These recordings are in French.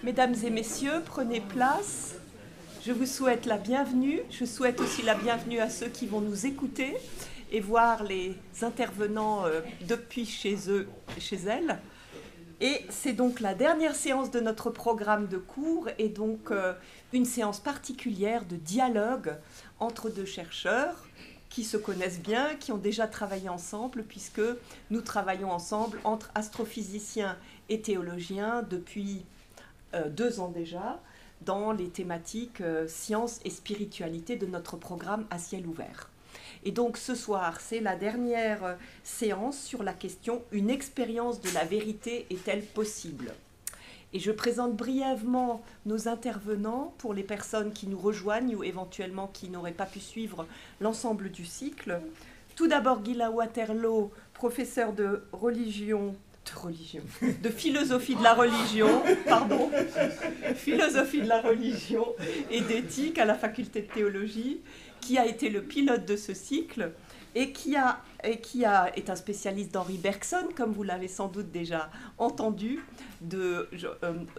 Mesdames et messieurs, prenez place. Je vous souhaite la bienvenue. Je souhaite aussi la bienvenue à ceux qui vont nous écouter et voir les intervenants depuis chez eux et chez elles. Et c'est donc la dernière séance de notre programme de cours et donc une séance particulière de dialogue entre deux chercheurs qui se connaissent bien, qui ont déjà travaillé ensemble, puisque nous travaillons ensemble entre astrophysiciens et théologiens depuis 2 ans déjà, dans les thématiques sciences et spiritualité de notre programme à ciel ouvert. Et donc ce soir, c'est la dernière séance sur la question « Une expérience de la vérité est-elle possible ?» Et je présente brièvement nos intervenants pour les personnes qui nous rejoignent ou éventuellement qui n'auraient pas pu suivre l'ensemble du cycle. Tout d'abord, Gila Waterloo, professeur de philosophie de la religion, philosophie de la religion et d'éthique à la faculté de théologie, qui a été le pilote de ce cycle et qui est un spécialiste d'Henri Bergson, comme vous l'avez sans doute déjà entendu,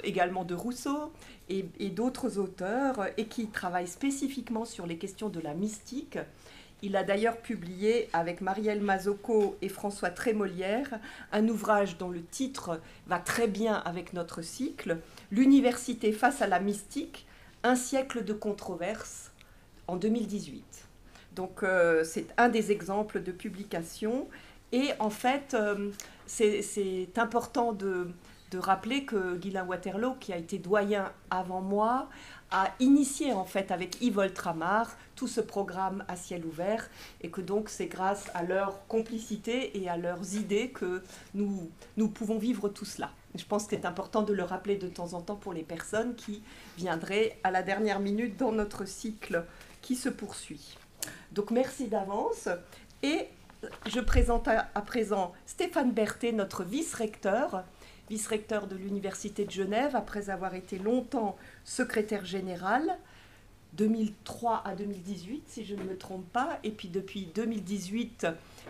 également de Rousseau et d'autres auteurs, et qui travaille spécifiquement sur les questions de la mystique. Il a d'ailleurs publié avec Marielle Mazocco et François Trémolière un ouvrage dont le titre va très bien avec notre cycle, « L'université face à la mystique, un siècle de controverse » en 2018. Donc c'est un des exemples de publication. Et en fait, c'est important de rappeler que Guylain Waterloo, qui a été doyen avant moi, a initié en fait avec Yves Oltramar tout ce programme à ciel ouvert, et que donc c'est grâce à leur complicité et à leurs idées que nous pouvons vivre tout cela. Je pense que c'est important de le rappeler de temps en temps pour les personnes qui viendraient à la dernière minute dans notre cycle qui se poursuit. Donc merci d'avance, et je présente à présent Stéphane Berthet, notre vice-recteur de l'Université de Genève, après avoir été longtemps secrétaire général, 2003 à 2018, si je ne me trompe pas, et puis depuis 2018,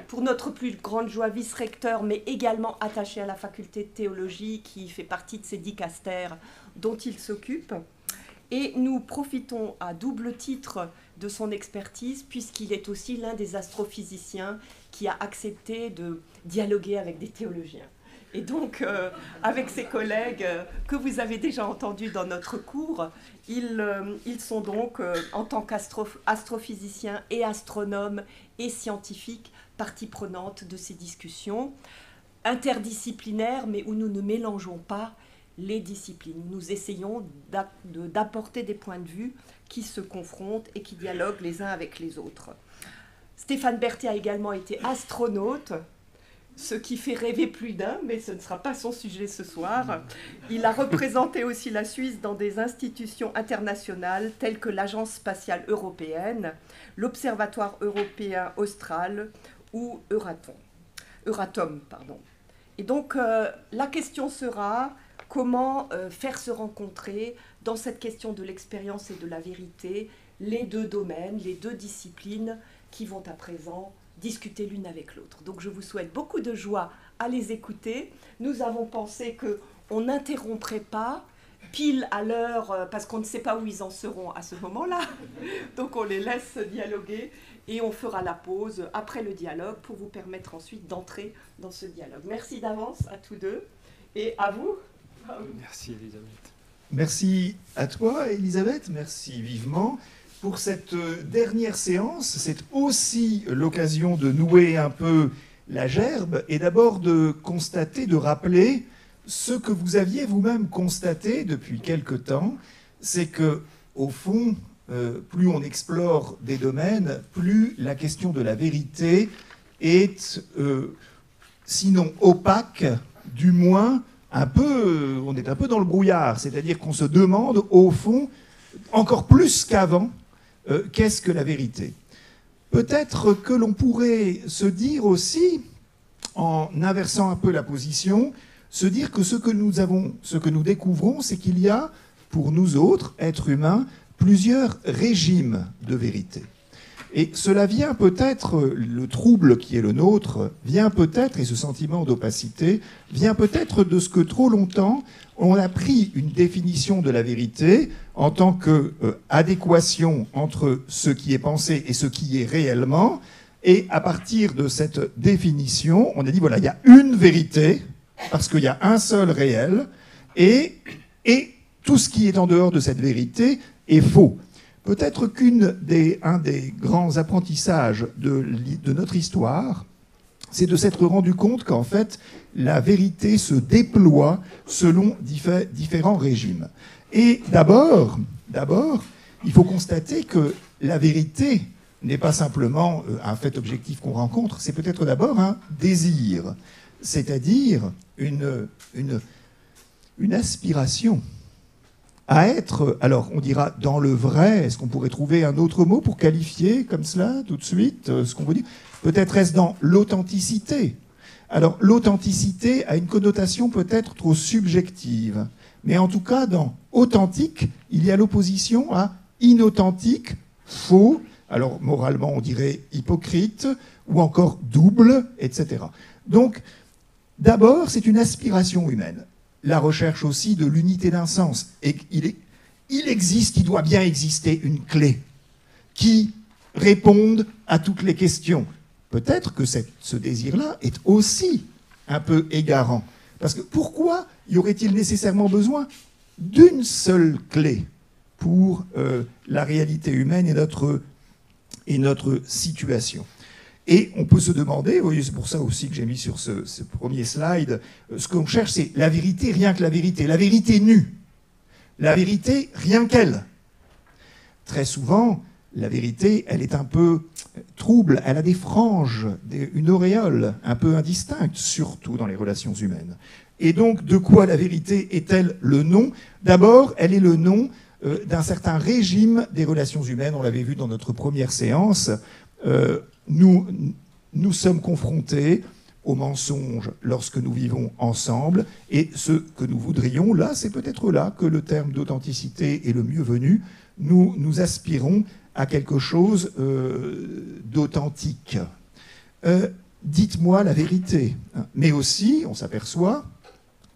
pour notre plus grande joie, vice-recteur, mais également attaché à la faculté de théologie, qui fait partie de ces dicastères dont il s'occupe. Et nous profitons à double titre de son expertise, puisqu'il est aussi l'un des astrophysiciens qui a accepté de dialoguer avec des théologiens. Et donc, avec ses collègues que vous avez déjà entendus dans notre cours, ils sont donc, en tant qu'astrophysiciens et astronomes et scientifiques, partie prenante de ces discussions interdisciplinaires, mais où nous ne mélangeons pas les disciplines. Nous essayons d'apporter des points de vue qui se confrontent et qui dialoguent les uns avec les autres. Stéphane Berthet a également été astronaute, ce qui fait rêver plus d'un, mais ce ne sera pas son sujet ce soir. Il a représenté aussi la Suisse dans des institutions internationales telles que l'Agence spatiale européenne, l'Observatoire européen austral ou Euratom. Et donc, la question sera comment faire se rencontrer dans cette question de l'expérience et de la vérité les deux domaines, les deux disciplines qui vont à présent discuter l'une avec l'autre. Donc je vous souhaite beaucoup de joie à les écouter. Nous avons pensé qu'on n'interromprait pas pile à l'heure, parce qu'on ne sait pas où ils en seront à ce moment-là. Donc on les laisse dialoguer et on fera la pause après le dialogue pour vous permettre ensuite d'entrer dans ce dialogue. Merci d'avance à tous deux et à vous. Merci Elisabeth. Merci à toi Elisabeth, merci vivement. Pour cette dernière séance, c'est aussi l'occasion de nouer un peu la gerbe et d'abord de constater, de rappeler ce que vous aviez vous-même constaté depuis quelque temps, c'est que, au fond, plus on explore des domaines, plus la question de la vérité est, sinon opaque, du moins on est un peu dans le brouillard, c'est-à-dire qu'on se demande, au fond, encore plus qu'avant, qu'est-ce que la vérité ? Peut-être que l'on pourrait se dire aussi, en inversant un peu la position, se dire que ce que nous découvrons, c'est qu'il y a, pour nous autres, êtres humains, plusieurs régimes de vérité. Et cela vient peut-être, le trouble qui est le nôtre, vient peut-être, et ce sentiment d'opacité, vient peut-être de ce que trop longtemps, on a pris une définition de la vérité en tant qu'adéquation entre ce qui est pensé et ce qui est réellement. Et à partir de cette définition, on a dit, voilà, il y a une vérité, parce qu'il y a un seul réel, et tout ce qui est en dehors de cette vérité est faux. Peut-être qu'un des grands apprentissages de notre histoire, c'est de s'être rendu compte qu'en fait, la vérité se déploie selon différents régimes. Et d'abord, il faut constater que la vérité n'est pas simplement un fait objectif qu'on rencontre, c'est peut-être d'abord un désir, c'est-à-dire une aspiration à être, alors on dira dans le vrai, est-ce qu'on pourrait trouver un autre mot pour qualifier comme cela tout de suite ce qu'on veut dire? Peut-être est-ce dans l'authenticité. Alors l'authenticité a une connotation peut-être trop subjective, mais en tout cas dans authentique, il y a l'opposition à inauthentique, faux, alors moralement on dirait hypocrite, ou encore double, etc. Donc d'abord c'est une aspiration humaine. La recherche aussi de l'unité d'un sens. Et il doit bien exister une clé qui réponde à toutes les questions. Peut-être que ce désir-là est aussi un peu égarant. Parce que pourquoi y aurait-il nécessairement besoin d'une seule clé pour la réalité humaine et notre situation? Et on peut se demander, vous voyez, c'est pour ça aussi que j'ai mis sur ce premier slide, ce qu'on cherche, c'est la vérité, rien que la vérité nue, la vérité, rien qu'elle. Très souvent, la vérité, elle est un peu trouble, elle a des franges, une auréole un peu indistincte, surtout dans les relations humaines. Et donc, de quoi la vérité est-elle le nom? D'abord, elle est le nom d'un certain régime des relations humaines, on l'avait vu dans notre première séance. Nous sommes confrontés au mensonge lorsque nous vivons ensemble, et ce que nous voudrions, là, c'est peut-être là que le terme d'authenticité est le mieux venu. Nous aspirons à quelque chose d'authentique. Dites-moi la vérité. Mais aussi, on s'aperçoit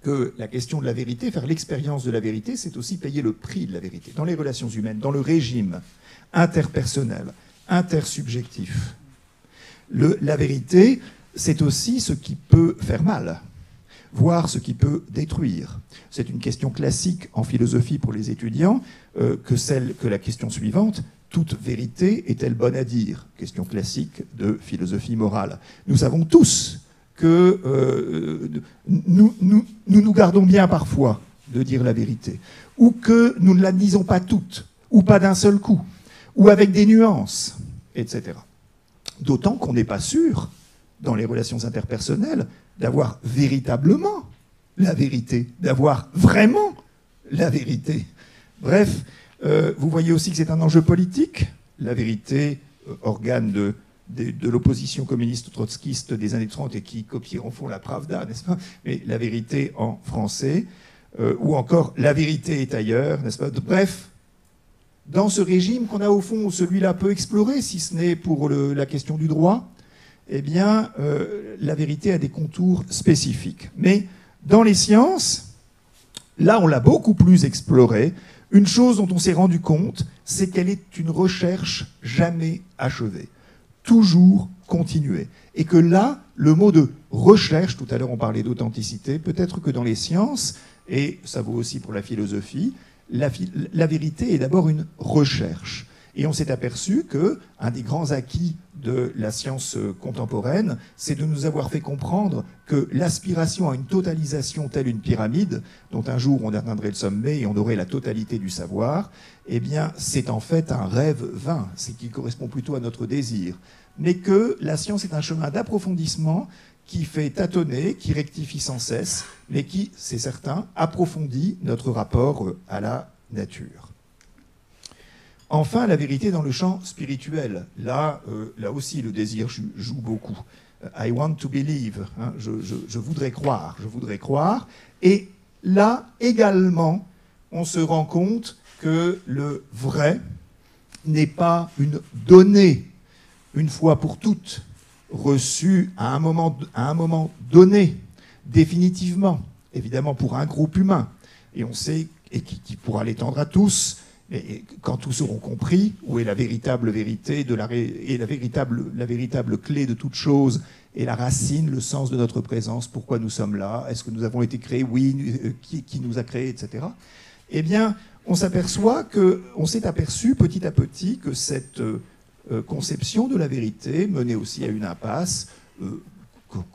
que la question de la vérité, faire l'expérience de la vérité, c'est aussi payer le prix de la vérité. Dans les relations humaines, dans le régime interpersonnel, intersubjectif. La vérité, c'est aussi ce qui peut faire mal, voire ce qui peut détruire. C'est une question classique en philosophie pour les étudiants que la question suivante, toute vérité est-elle bonne à dire? Question classique de philosophie morale. Nous savons tous que nous gardons bien parfois de dire la vérité, ou que nous ne la disons pas toute, ou pas d'un seul coup, ou avec des nuances, etc. D'autant qu'on n'est pas sûr, dans les relations interpersonnelles, d'avoir véritablement la vérité, d'avoir vraiment la vérité. Bref, vous voyez aussi que c'est un enjeu politique. La vérité, organe de l'opposition communiste trotskiste des années 30 et qui copieront font la Pravda, n'est-ce pas? Mais la vérité en français, ou encore la vérité est ailleurs, n'est-ce pas? Bref, dans ce régime qu'on a au fond, celui-là peu exploré, si ce n'est pour la question du droit, eh bien, la vérité a des contours spécifiques. Mais dans les sciences, là, on l'a beaucoup plus exploré. Une chose dont on s'est rendu compte, c'est qu'elle est une recherche jamais achevée, toujours continuée. Et que là, le mot de recherche, tout à l'heure on parlait d'authenticité, peut-être que dans les sciences, et ça vaut aussi pour la philosophie, la vérité est d'abord une recherche. Et on s'est aperçu qu'un des grands acquis de la science contemporaine, c'est de nous avoir fait comprendre que l'aspiration à une totalisation telle une pyramide, dont un jour on atteindrait le sommet et on aurait la totalité du savoir, eh bien c'est en fait un rêve vain, c'est qui correspond plutôt à notre désir. Mais que la science est un chemin d'approfondissement qui fait tâtonner, qui rectifie sans cesse, mais qui, c'est certain, approfondit notre rapport à la nature. Enfin, la vérité dans le champ spirituel. Là aussi, le désir joue beaucoup. I want to believe. Hein, je voudrais croire, je voudrais croire. Et là, également, on se rend compte que le vrai n'est pas une donnée, une fois pour toutes, reçue à un moment donné, définitivement, évidemment pour un groupe humain, et on sait, et qui pourra l'étendre à tous, et quand tous auront compris où est la véritable vérité, et la véritable clé de toute chose, et la racine, le sens de notre présence, pourquoi nous sommes là, est-ce que nous avons été créés, oui, qui nous a créés, etc. Eh bien, on s'est aperçu petit à petit que cette conception de la vérité menait aussi à une impasse dont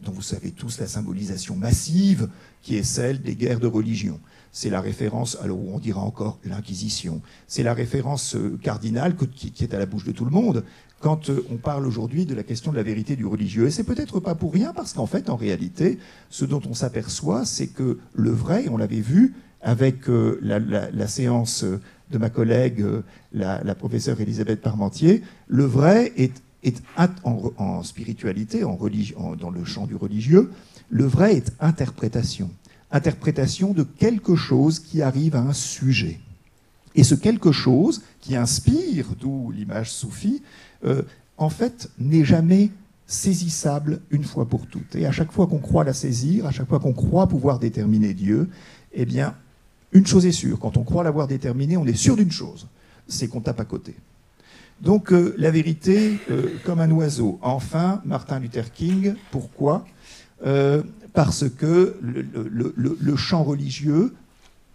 vous savez tous la symbolisation massive, qui est celle des guerres de religion. C'est la référence, alors on dira encore l'Inquisition, c'est la référence cardinale qui est à la bouche de tout le monde quand on parle aujourd'hui de la question de la vérité du religieux. Et c'est peut-être pas pour rien, parce qu'en fait, en réalité, ce dont on s'aperçoit, c'est que le vrai, on l'avait vu avec la séance de ma collègue, la professeure Elisabeth Parmentier, le vrai est en spiritualité, dans le champ du religieux, le vrai est interprétation. Interprétation de quelque chose qui arrive à un sujet. Et ce quelque chose qui inspire, d'où l'image soufie, en fait, n'est jamais saisissable une fois pour toutes. Et à chaque fois qu'on croit la saisir, à chaque fois qu'on croit pouvoir déterminer Dieu, eh bien, une chose est sûre, quand on croit l'avoir déterminé, on est sûr d'une chose, c'est qu'on tape à côté. Donc la vérité, comme un oiseau. Enfin, Martin Luther King, pourquoi ? Parce que le champ religieux,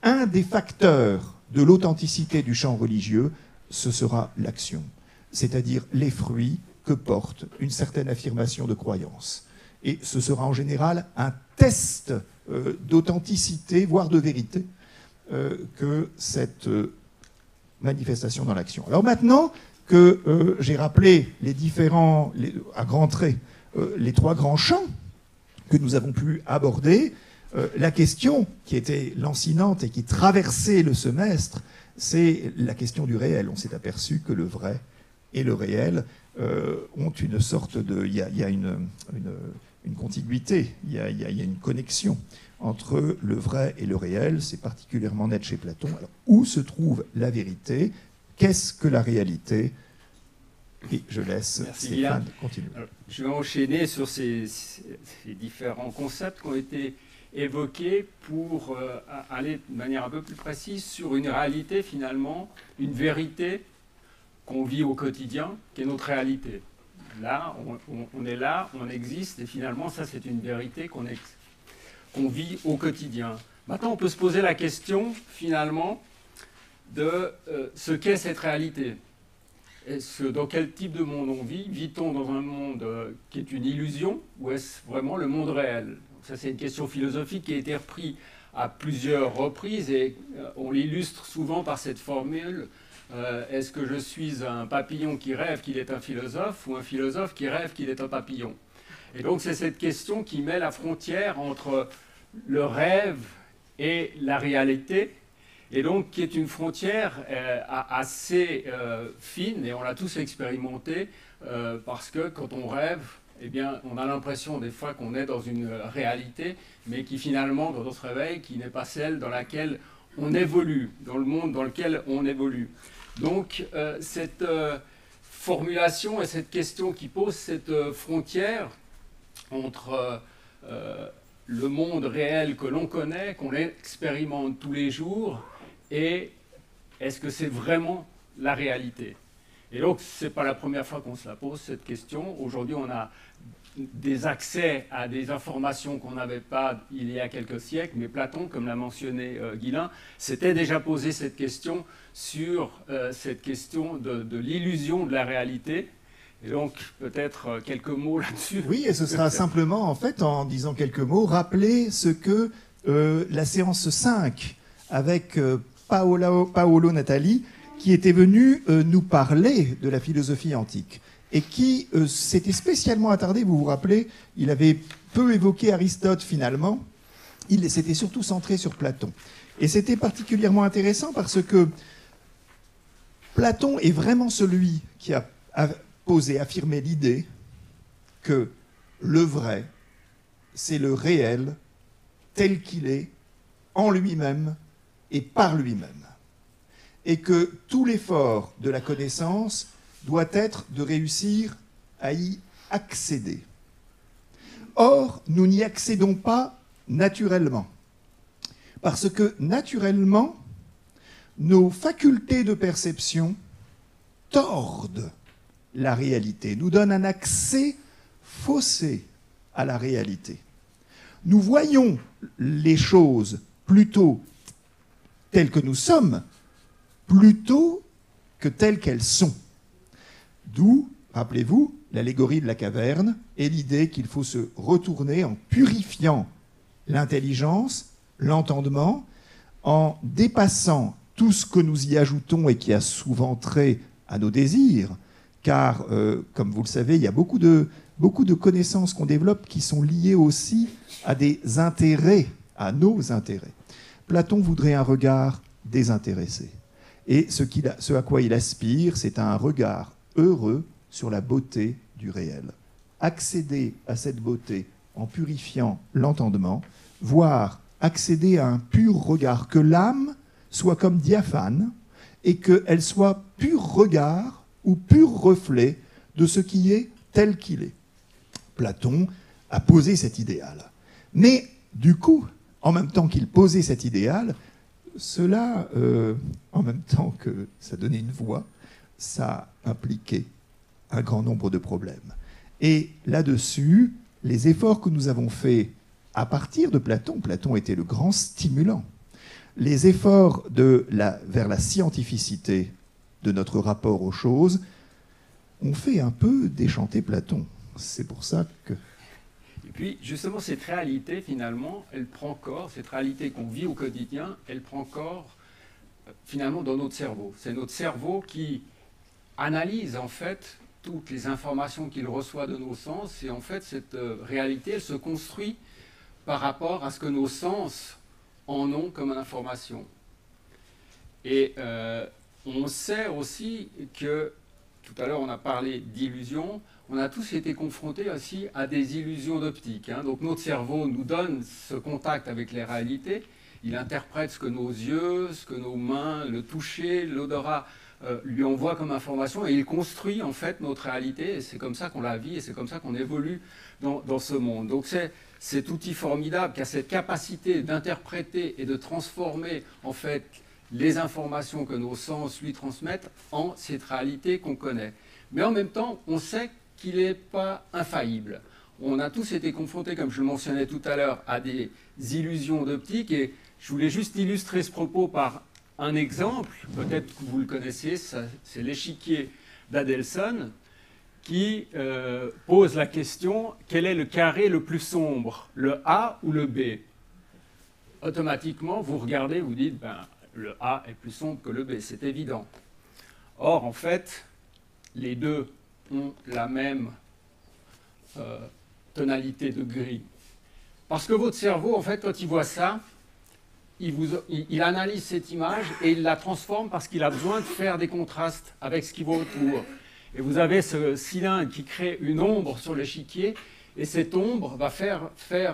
un des facteurs de l'authenticité du champ religieux, ce sera l'action, c'est-à-dire les fruits que porte une certaine affirmation de croyance. Et ce sera en général un test d'authenticité, voire de vérité, que cette manifestation dans l'action. Alors maintenant que j'ai rappelé à grands traits, les trois grands champs que nous avons pu aborder, la question qui était lancinante et qui traversait le semestre, c'est la question du réel. On s'est aperçu que le vrai et le réel ont une sorte de... Il y a une contiguïté, il y a une connexion entre le vrai et le réel. C'est particulièrement net chez Platon. Alors, où se trouve la vérité ? Qu'est-ce que la réalité ? Et je laisse Stéphane continuer. Alors, je vais enchaîner sur ces différents concepts qui ont été évoqués pour aller de manière un peu plus précise sur une réalité finalement, une vérité qu'on vit au quotidien, qui est notre réalité. Là, on est là, on existe, et finalement, ça c'est une vérité qu'on vit au quotidien. Maintenant, on peut se poser la question, finalement, de ce qu'est cette réalité. Dans quel type de monde on vit ? Vit-on dans un monde qui est une illusion, ou est-ce vraiment le monde réel ? Ça, c'est une question philosophique qui a été reprise à plusieurs reprises, et on l'illustre souvent par cette formule. Est-ce que je suis un papillon qui rêve qu'il est un philosophe, ou un philosophe qui rêve qu'il est un papillon ? Et donc c'est cette question qui met la frontière entre le rêve et la réalité, et donc qui est une frontière assez fine, et on l'a tous expérimenté, parce que quand on rêve, eh bien, on a l'impression des fois qu'on est dans une réalité, mais qui finalement, quand on se réveille, qui n'est pas celle dans laquelle on évolue, dans le monde dans lequel on évolue. Donc cette formulation et cette question qui pose cette frontière entre le monde réel que l'on connaît, qu'on expérimente tous les jours, et est-ce que c'est vraiment la réalité ? Et donc, ce n'est pas la première fois qu'on se la pose, cette question. Aujourd'hui, on a des accès à des informations qu'on n'avait pas il y a quelques siècles, mais Platon, comme l'a mentionné Guillain, s'était déjà posé cette question sur cette question de l'illusion de la réalité. Et donc, peut-être quelques mots là-dessus. Oui, et ce sera simplement, en fait, en disant quelques mots, rappeler ce que la séance 5, avec Paolo Natali, qui était venu nous parler de la philosophie antique, et qui s'était spécialement attardé, vous vous rappelez, il avait peu évoqué Aristote finalement, il s'était surtout centré sur Platon. Et c'était particulièrement intéressant parce que Platon est vraiment celui qui a affirmé l'idée que le vrai, c'est le réel tel qu'il est, en lui-même et par lui-même. Et que tout l'effort de la connaissance doit être de réussir à y accéder. Or, nous n'y accédons pas naturellement. Parce que naturellement, nos facultés de perception tordent la réalité, nous donnent un accès faussé à la réalité. Nous voyons les choses plutôt telles que nous sommes, plutôt que telles qu'elles sont. D'où, rappelez-vous, l'allégorie de la caverne et l'idée qu'il faut se retourner en purifiant l'intelligence, l'entendement, en dépassant tout ce que nous y ajoutons et qui a souvent trait à nos désirs, car, comme vous le savez, il y a beaucoup de connaissances qu'on développe qui sont liées aussi à des intérêts, à nos intérêts. Platon voudrait un regard désintéressé. Et ce à quoi il aspire, c'est un regard heureux sur la beauté du réel. Accéder à cette beauté en purifiant l'entendement, voire accéder à un pur regard, que l'âme soit comme diaphane et qu'elle soit pur regard ou pur reflet de ce qui est tel qu'il est. Platon a posé cet idéal. Mais du coup, en même temps qu'il posait cet idéal, cela, en même temps que ça donnait une voix, ça impliquait un grand nombre de problèmes. Et là-dessus, les efforts que nous avons faits à partir de Platon, Platon était le grand stimulant, les efforts vers la scientificité de notre rapport aux choses ont fait un peu déchanter Platon. C'est pour ça que... Et puis, justement, cette réalité, finalement, elle prend corps, cette réalité qu'on vit au quotidien, elle prend corps, finalement, dans notre cerveau. C'est notre cerveau qui analyse, en fait, toutes les informations qu'il reçoit de nos sens, et en fait, cette réalité, elle se construit par rapport à ce que nos sens en ont comme information. Et on sait aussi que, tout à l'heure, on a parlé d'illusions, on a tous été confrontés aussi à des illusions d'optique. Donc notre cerveau nous donne ce contact avec les réalités, il interprète ce que nos yeux, ce que nos mains, le toucher, l'odorat lui envoient comme information, et il construit en fait notre réalité, et c'est comme ça qu'on la vit, et c'est comme ça qu'on évolue dans ce monde. Donc c'est cet outil formidable qui a cette capacité d'interpréter et de transformer en fait les informations que nos sens lui transmettent en cette réalité qu'on connaît. Mais en même temps, on sait qu'il n'est pas infaillible. On a tous été confrontés, comme je le mentionnais tout à l'heure, à des illusions d'optique, et je voulais juste illustrer ce propos par un exemple, peut-être que vous le connaissez, c'est l'échiquier d'Adelson, qui pose la question, quel est le carré le plus sombre, le A ou le B? Automatiquement, vous regardez, vous dites, ben, le A est plus sombre que le B, c'est évident. Or, en fait, les deux ont la même tonalité de gris. Parce que votre cerveau, en fait, quand il voit ça, il analyse cette image et il la transforme parce qu'il a besoin de faire des contrastes avec ce qui va autour. Et vous avez ce cylindre qui crée une ombre sur l'échiquier, et cette ombre va faire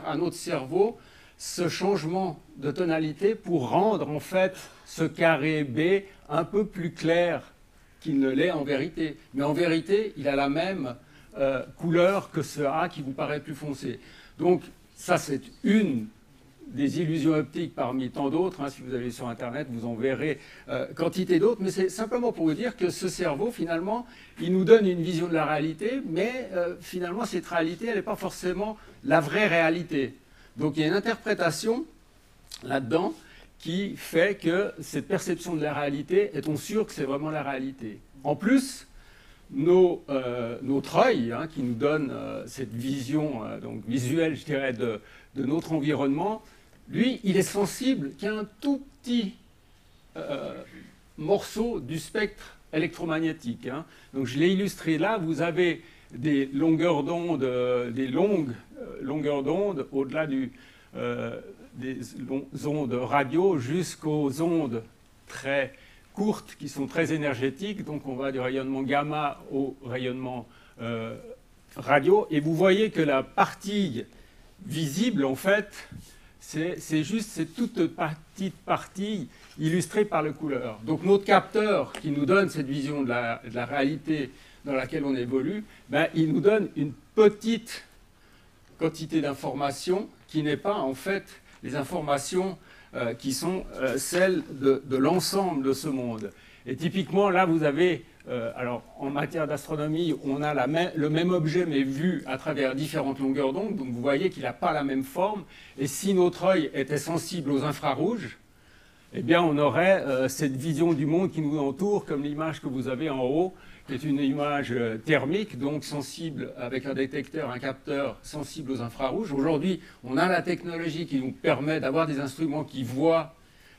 à notre cerveau ce changement de tonalité pour rendre en fait ce carré B un peu plus clair qu'il ne l'est en vérité. Mais en vérité, il a la même couleur que ce A qui vous paraît plus foncé. Donc ça, c'est une des illusions optiques parmi tant d'autres. Si vous allez sur Internet, vous en verrez quantité d'autres. Mais c'est simplement pour vous dire que ce cerveau, finalement, il nous donne une vision de la réalité, mais finalement, cette réalité, elle n'est pas forcément la vraie réalité. Donc il y a une interprétation là-dedans qui fait que cette perception de la réalité, est-on sûr que c'est vraiment la réalité? En plus, notre œil, qui nous donne cette vision donc visuelle, je dirais, de notre environnement, lui, il est sensible qu'il y a un tout petit morceau du spectre électromagnétique. Donc je l'ai illustré là, vous avez des longueurs d'onde, des longues longueurs d'onde, au-delà des ondes radio jusqu'aux ondes très courtes qui sont très énergétiques. Donc on va du rayonnement gamma au rayonnement radio. Et vous voyez que la partie visible, en fait, c'est juste cette toute petite partie illustrée par la couleur. Donc notre capteur qui nous donne cette vision de la réalité dans laquelle on évolue, ben, il nous donne une petite quantité d'informations qui n'est pas en fait les informations qui sont celles de l'ensemble de ce monde. Et typiquement, là, vous avez, alors en matière d'astronomie, on a le même objet, mais vu à travers différentes longueurs d'onde. Donc vous voyez qu'il n'a pas la même forme. Et si notre œil était sensible aux infrarouges, eh bien, on aurait cette vision du monde qui nous entoure, comme l'image que vous avez en haut, qui est une image thermique, donc sensible avec un détecteur, un capteur sensible aux infrarouges. Aujourd'hui, on a la technologie qui nous permet d'avoir des instruments qui voient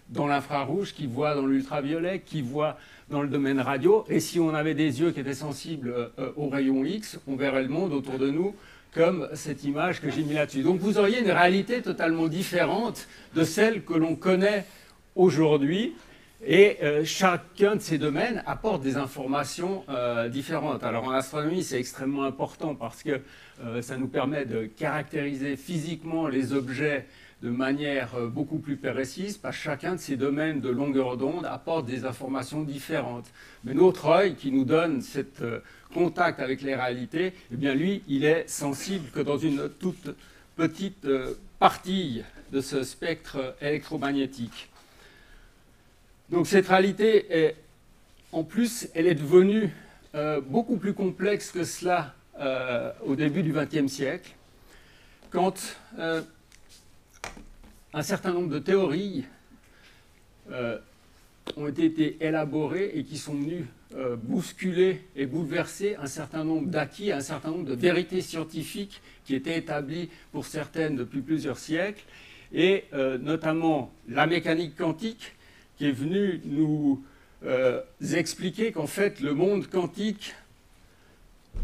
dans l'infrarouge, qui voient dans l'ultraviolet, qui voient dans le domaine radio. Et si on avait des yeux qui étaient sensibles aux rayons X, on verrait le monde autour de nous comme cette image que j'ai mis là-dessus. Donc vous auriez une réalité totalement différente de celle que l'on connaît aujourd'hui. Et chacun de ces domaines apporte des informations différentes. Alors en astronomie, c'est extrêmement important parce que ça nous permet de caractériser physiquement les objets de manière beaucoup plus précise, parce que chacun de ces domaines de longueur d'onde apporte des informations différentes. Mais notre œil, qui nous donne ce contact avec les réalités, eh bien lui, il est sensible que dans une toute petite partie de ce spectre électromagnétique. Donc cette réalité, en plus, elle est devenue beaucoup plus complexe que cela au début du XXe siècle, quand un certain nombre de théories ont été élaborées et qui sont venues bousculer et bouleverser un certain nombre d'acquis, un certain nombre de vérités scientifiques qui étaient établies pour certaines depuis plusieurs siècles, et notamment la mécanique quantique, qui est venue nous expliquer qu'en fait, le monde quantique,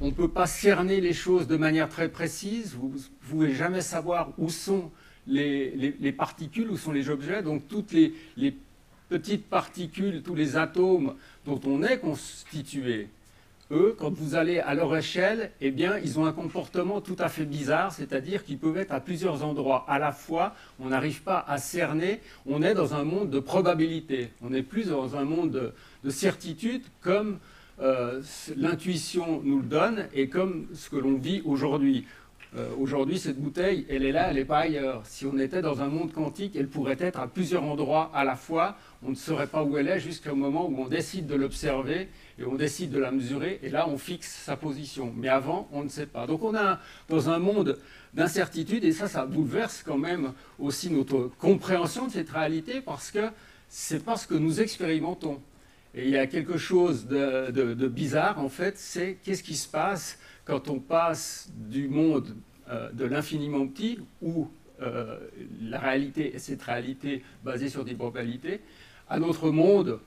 on ne peut pas cerner les choses de manière très précise. Vous ne pouvez jamais savoir où sont les particules, où sont les objets. Donc, toutes les petites particules, tous les atomes dont on est constitué, eux, quand vous allez à leur échelle, eh bien, ils ont un comportement tout à fait bizarre, c'est-à-dire qu'ils peuvent être à plusieurs endroits à la fois. On n'arrive pas à cerner. On est dans un monde de probabilité. On n'est plus dans un monde de certitude comme l'intuition nous le donne et comme ce que l'on vit aujourd'hui. Aujourd'hui, cette bouteille, elle est là, elle n'est pas ailleurs. Si on était dans un monde quantique, elle pourrait être à plusieurs endroits à la fois. On ne saurait pas où elle est jusqu'au moment où on décide de l'observer et on décide de la mesurer. Et là, on fixe sa position. Mais avant, on ne sait pas. Donc on est dans un monde d'incertitude et ça bouleverse quand même aussi notre compréhension de cette réalité parce que c'est pas ce que nous expérimentons. Et il y a quelque chose de bizarre, en fait, c'est qu'est-ce qui se passe quand on passe du monde de l'infiniment petit, où la réalité est cette réalité basée sur des probabilités, à notre monde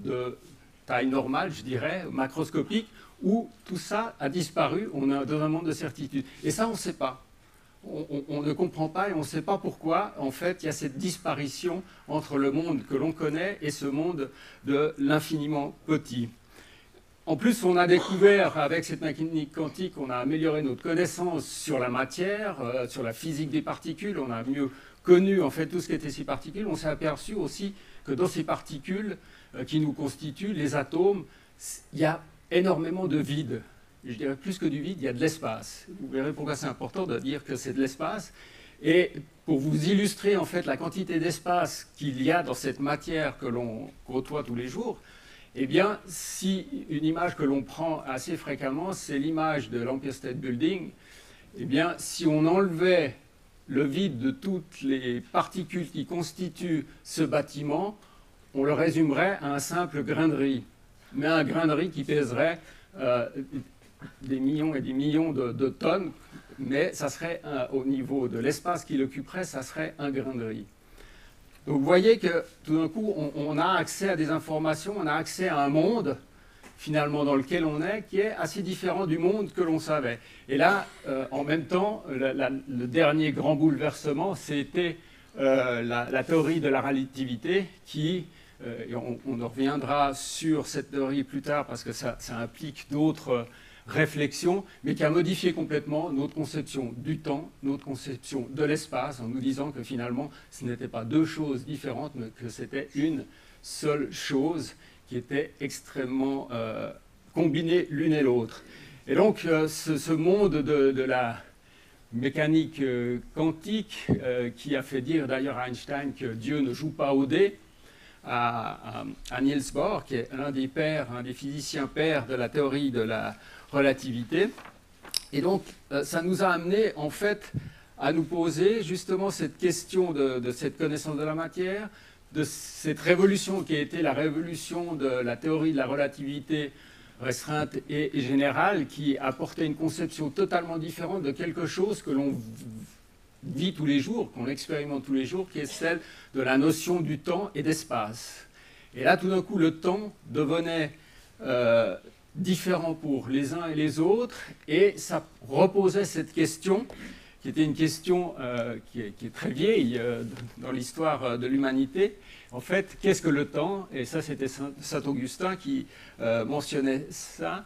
de taille normale, je dirais, macroscopique, où tout ça a disparu, on est dans un monde de certitude. Et ça, on ne sait pas. On ne comprend pas et on ne sait pas pourquoi, en fait, il y a cette disparition entre le monde que l'on connaît et ce monde de l'infiniment petit. En plus, on a découvert, avec cette mécanique quantique, on a amélioré notre connaissance sur la matière, sur la physique des particules, on a mieux connu, en fait, tout ce qui était ces particules. On s'est aperçu aussi que dans ces particules qui nous constituent, les atomes, il y a énormément de vide. Je dirais plus que du vide, il y a de l'espace. Vous verrez pourquoi c'est important de dire que c'est de l'espace. Et pour vous illustrer en fait la quantité d'espace qu'il y a dans cette matière que l'on côtoie tous les jours, eh bien, si une image que l'on prend assez fréquemment, c'est l'image de l'Empire State Building, eh bien, si on enlevait le vide de toutes les particules qui constituent ce bâtiment, on le résumerait à un simple grain de riz. Mais un grain de riz qui pèserait des millions et des millions de tonnes, mais ça serait au niveau de l'espace qu'il occuperait, ça serait un grain de riz. Donc vous voyez que tout d'un coup, on a accès à des informations, on a accès à un monde, finalement, dans lequel on est, qui est assez différent du monde que l'on savait. Et là, en même temps, le dernier grand bouleversement, c'était la théorie de la relativité qui, et on reviendra sur cette théorie plus tard parce que ça implique d'autres réflexion, mais qui a modifié complètement notre conception du temps, notre conception de l'espace, en nous disant que finalement, ce n'était pas deux choses différentes, mais que c'était une seule chose qui était extrêmement combinée l'une et l'autre. Et donc, ce monde de la mécanique quantique, qui a fait dire d'ailleurs à Einstein que Dieu ne joue pas au dé, à Niels Bohr, qui est l'un des pères, un des physiciens pères de la théorie de la relativité. Et donc, ça nous a amené, en fait, à nous poser justement cette question de cette connaissance de la matière, de cette révolution qui a été la révolution de la théorie de la relativité restreinte et générale, qui apportait une conception totalement différente de quelque chose que l'on vit tous les jours, qu'on expérimente tous les jours, qui est celle de la notion du temps et d'espace. Et là, tout d'un coup, le temps devenait différent pour les uns et les autres, et ça reposait cette question, qui était une question qui est très vieille dans l'histoire de l'humanité. En fait, qu'est-ce que le temps? Et ça, c'était Saint-Augustin qui mentionnait ça,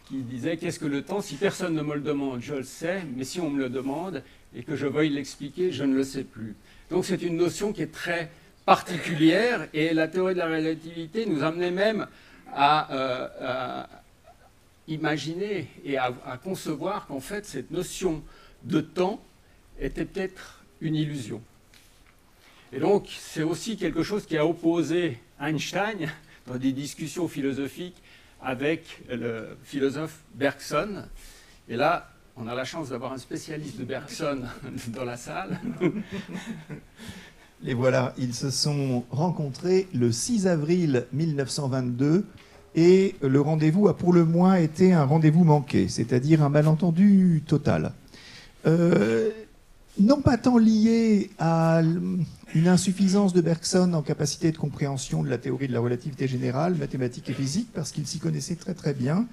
qui disait, qu'est-ce que le temps? Si personne ne me le demande, je le sais, mais si on me le demande et que je veuille l'expliquer, je ne le sais plus. Donc c'est une notion qui est très particulière, et la théorie de la relativité nous amenait même à imaginer et à concevoir qu'en fait cette notion de temps était peut-être une illusion. Et donc c'est aussi quelque chose qui a opposé Einstein dans des discussions philosophiques avec le philosophe Bergson. Et là, on a la chance d'avoir un spécialiste de Bergson dans la salle. Et voilà, ils se sont rencontrés le 6 avril 1922, et le rendez-vous a pour le moins été un rendez-vous manqué, c'est-à-dire un malentendu total. Non pas tant lié à une insuffisance de Bergson en capacité de compréhension de la théorie de la relativité générale, mathématique et physique, parce qu'il s'y connaissait très très bien,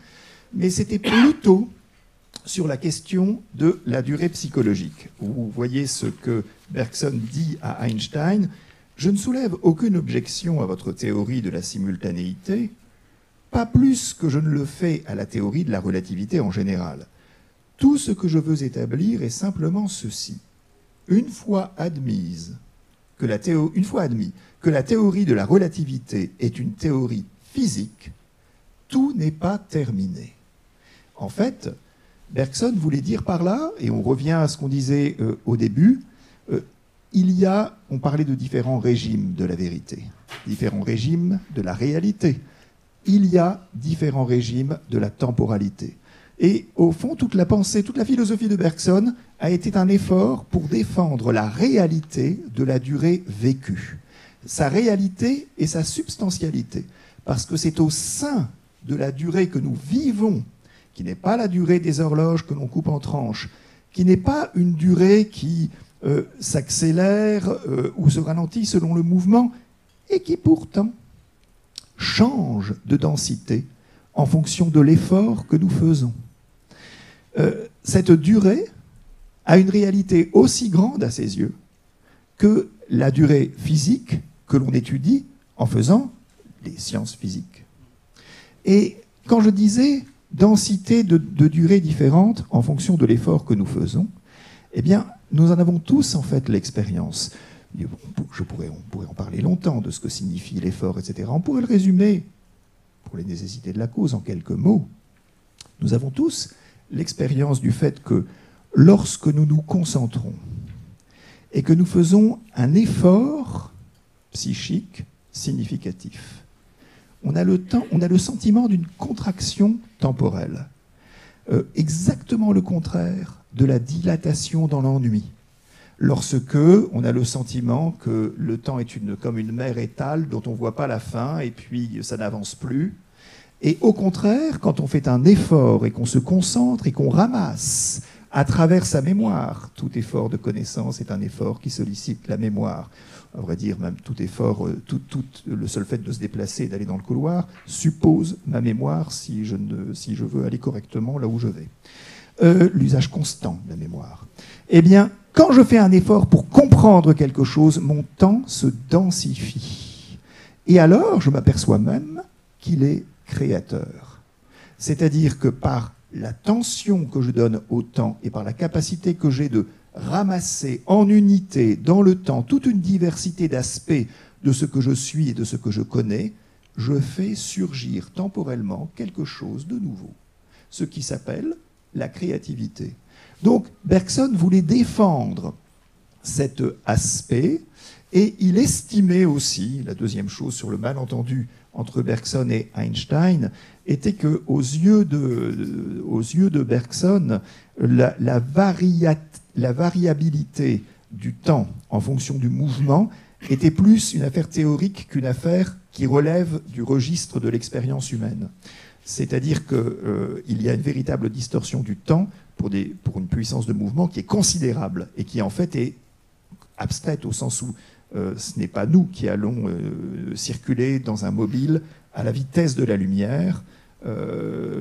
mais c'était plutôt sur la question de la durée psychologique. Vous voyez ce que Bergson dit à Einstein: « Je ne soulève aucune objection à votre théorie de la simultanéité, pas plus que je ne le fais à la théorie de la relativité en général. Tout ce que je veux établir est simplement ceci. Une fois admis que la théorie de la relativité est une théorie physique, tout n'est pas terminé. » En fait, Bergson voulait dire par là, et on revient à ce qu'on disait au début, on parlait de différents régimes de la vérité, différents régimes de la réalité. Il y a différents régimes de la temporalité. Et au fond, toute la pensée, toute la philosophie de Bergson a été un effort pour défendre la réalité de la durée vécue, sa réalité et sa substantialité. Parce que c'est au sein de la durée que nous vivons, qui n'est pas la durée des horloges que l'on coupe en tranches, qui n'est pas une durée qui s'accélère ou se ralentit selon le mouvement, et qui pourtant change de densité en fonction de l'effort que nous faisons. Cette durée a une réalité aussi grande à ses yeux que la durée physique que l'on étudie en faisant les sciences physiques. Et quand je disais densité de durées différentes en fonction de l'effort que nous faisons, eh bien, nous en avons tous en fait l'expérience. On pourrait en parler longtemps de ce que signifie l'effort, etc. On pourrait le résumer, pour les nécessités de la cause, en quelques mots. Nous avons tous l'expérience du fait que lorsque nous nous concentrons et que nous faisons un effort psychique significatif, on a le sentiment d'une contraction temporelle, exactement le contraire de la dilatation dans l'ennui. Lorsque on a le sentiment que le temps est comme une mer étale dont on ne voit pas la fin et puis ça n'avance plus. Et au contraire, quand on fait un effort et qu'on se concentre et qu'on ramasse à travers sa mémoire, tout effort de connaissance est un effort qui sollicite la mémoire. À vrai dire, même tout effort, le seul fait de se déplacer et d'aller dans le couloir suppose ma mémoire si je veux aller correctement là où je vais. L'usage constant de la mémoire. Eh bien, quand je fais un effort pour comprendre quelque chose, mon temps se densifie. Et alors, je m'aperçois même qu'il est créateur. C'est-à-dire que par la tension que je donne au temps et par la capacité que j'ai de ramasser en unité, dans le temps, toute une diversité d'aspects de ce que je suis et de ce que je connais, je fais surgir temporellement quelque chose de nouveau, ce qui s'appelle la créativité. Donc Bergson voulait défendre cet aspect et il estimait aussi, la deuxième chose sur le malentendu entre Bergson et Einstein, était qu'aux yeux de Bergson, la variabilité du temps en fonction du mouvement était plus une affaire théorique qu'une affaire qui relève du registre de l'expérience humaine. C'est-à-dire qu'il y a une véritable distorsion du temps pour une puissance de mouvement qui est considérable et qui en fait est abstraite au sens où ce n'est pas nous qui allons circuler dans un mobile à la vitesse de la lumière,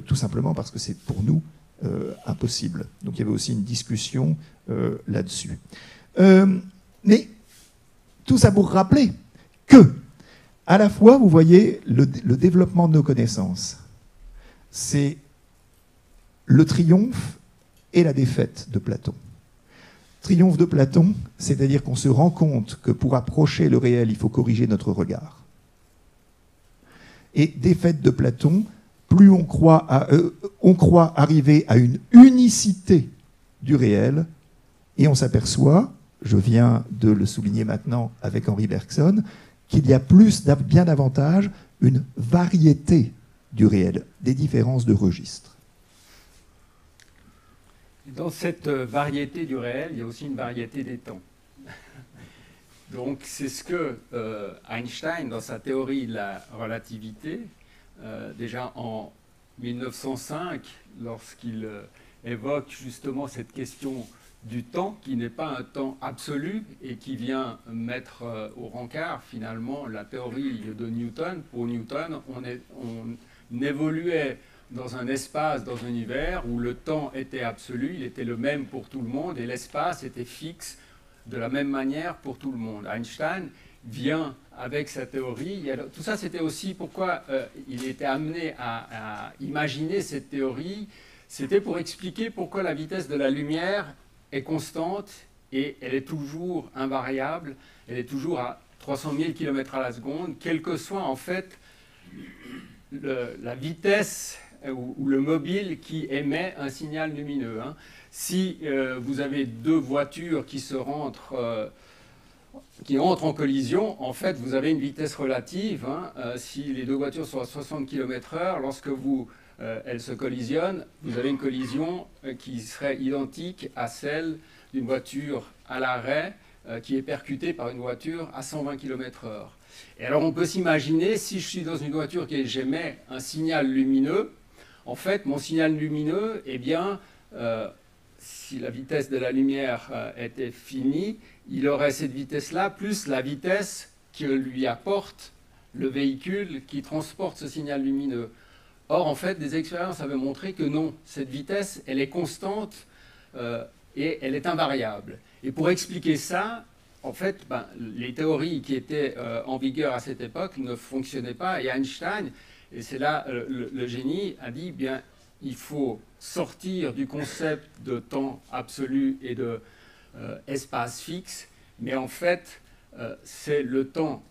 tout simplement parce que c'est pour nous impossible. Donc il y avait aussi une discussion là-dessus. Mais tout ça pour rappeler que, à la fois, vous voyez, le développement de nos connaissances, c'est le triomphe et la défaite de Platon. Triomphe de Platon, c'est-à-dire qu'on se rend compte que pour approcher le réel, il faut corriger notre regard. Et défaite de Platon, plus on croit arriver à une unicité du réel, et on s'aperçoit, je viens de le souligner maintenant avec Henri Bergson, qu'il y a bien davantage une variété du réel, des différences de registre. Dans cette variété du réel, il y a aussi une variété des temps. Donc c'est ce que Einstein, dans sa théorie de la relativité, déjà en 1905, lorsqu'il évoque justement cette question du temps, qui n'est pas un temps absolu et qui vient mettre au rencard finalement la théorie de Newton. Pour Newton, on évoluait dans un espace, dans un univers où le temps était absolu, il était le même pour tout le monde et l'espace était fixe de la même manière pour tout le monde. Einstein vient avec sa théorie. Tout ça, c'était aussi pourquoi il était amené à imaginer cette théorie. C'était pour expliquer pourquoi la vitesse de la lumière est constante et elle est toujours invariable. Elle est toujours à 300 000 km à la seconde, quelle que soit en fait la vitesse ou le mobile qui émet un signal lumineux. Si vous avez deux voitures qui entrent en collision, en fait, vous avez une vitesse relative. Si les deux voitures sont à 60 km/h, lorsque elles se collisionnent, vous avez une collision qui serait identique à celle d'une voiture à l'arrêt qui est percutée par une voiture à 120 km/h. Et alors, on peut s'imaginer, si je suis dans une voiture et j'émets un signal lumineux, en fait, mon signal lumineux, eh bien, si la vitesse de la lumière était finie, il aurait cette vitesse-là, plus la vitesse que lui apporte le véhicule qui transporte ce signal lumineux. Or, en fait, des expériences avaient montré que non, cette vitesse, elle est constante et elle est invariable. Et pour expliquer ça, en fait, les théories qui étaient en vigueur à cette époque ne fonctionnaient pas. Et Einstein, et c'est là le génie, a dit, bien, il faut sortir du concept de temps absolu et de espace fixe, mais en fait, c'est le temps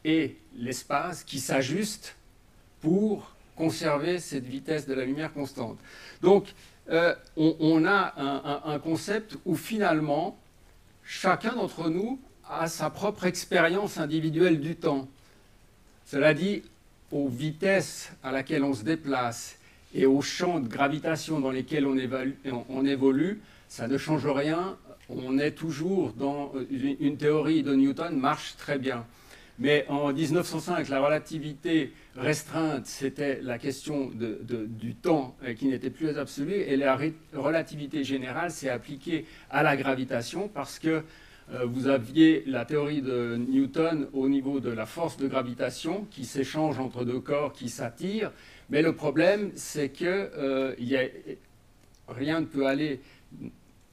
et l'espace qui s'ajustent pour conserver cette vitesse de la lumière constante. Donc, on a un concept où finalement, chacun d'entre nous a sa propre expérience individuelle du temps. Cela dit, aux vitesses à laquelle on se déplace et aux champs de gravitation dans lesquels on évolue, ça ne change rien. On est toujours dans une théorie de Newton, marche très bien. Mais en 1905, la relativité restreinte, c'était la question du temps qui n'était plus absolue, et la relativité générale s'est appliquée à la gravitation parce que vous aviez la théorie de Newton au niveau de la force de gravitation qui s'échange entre deux corps qui s'attirent, mais le problème, c'est que rien ne peut aller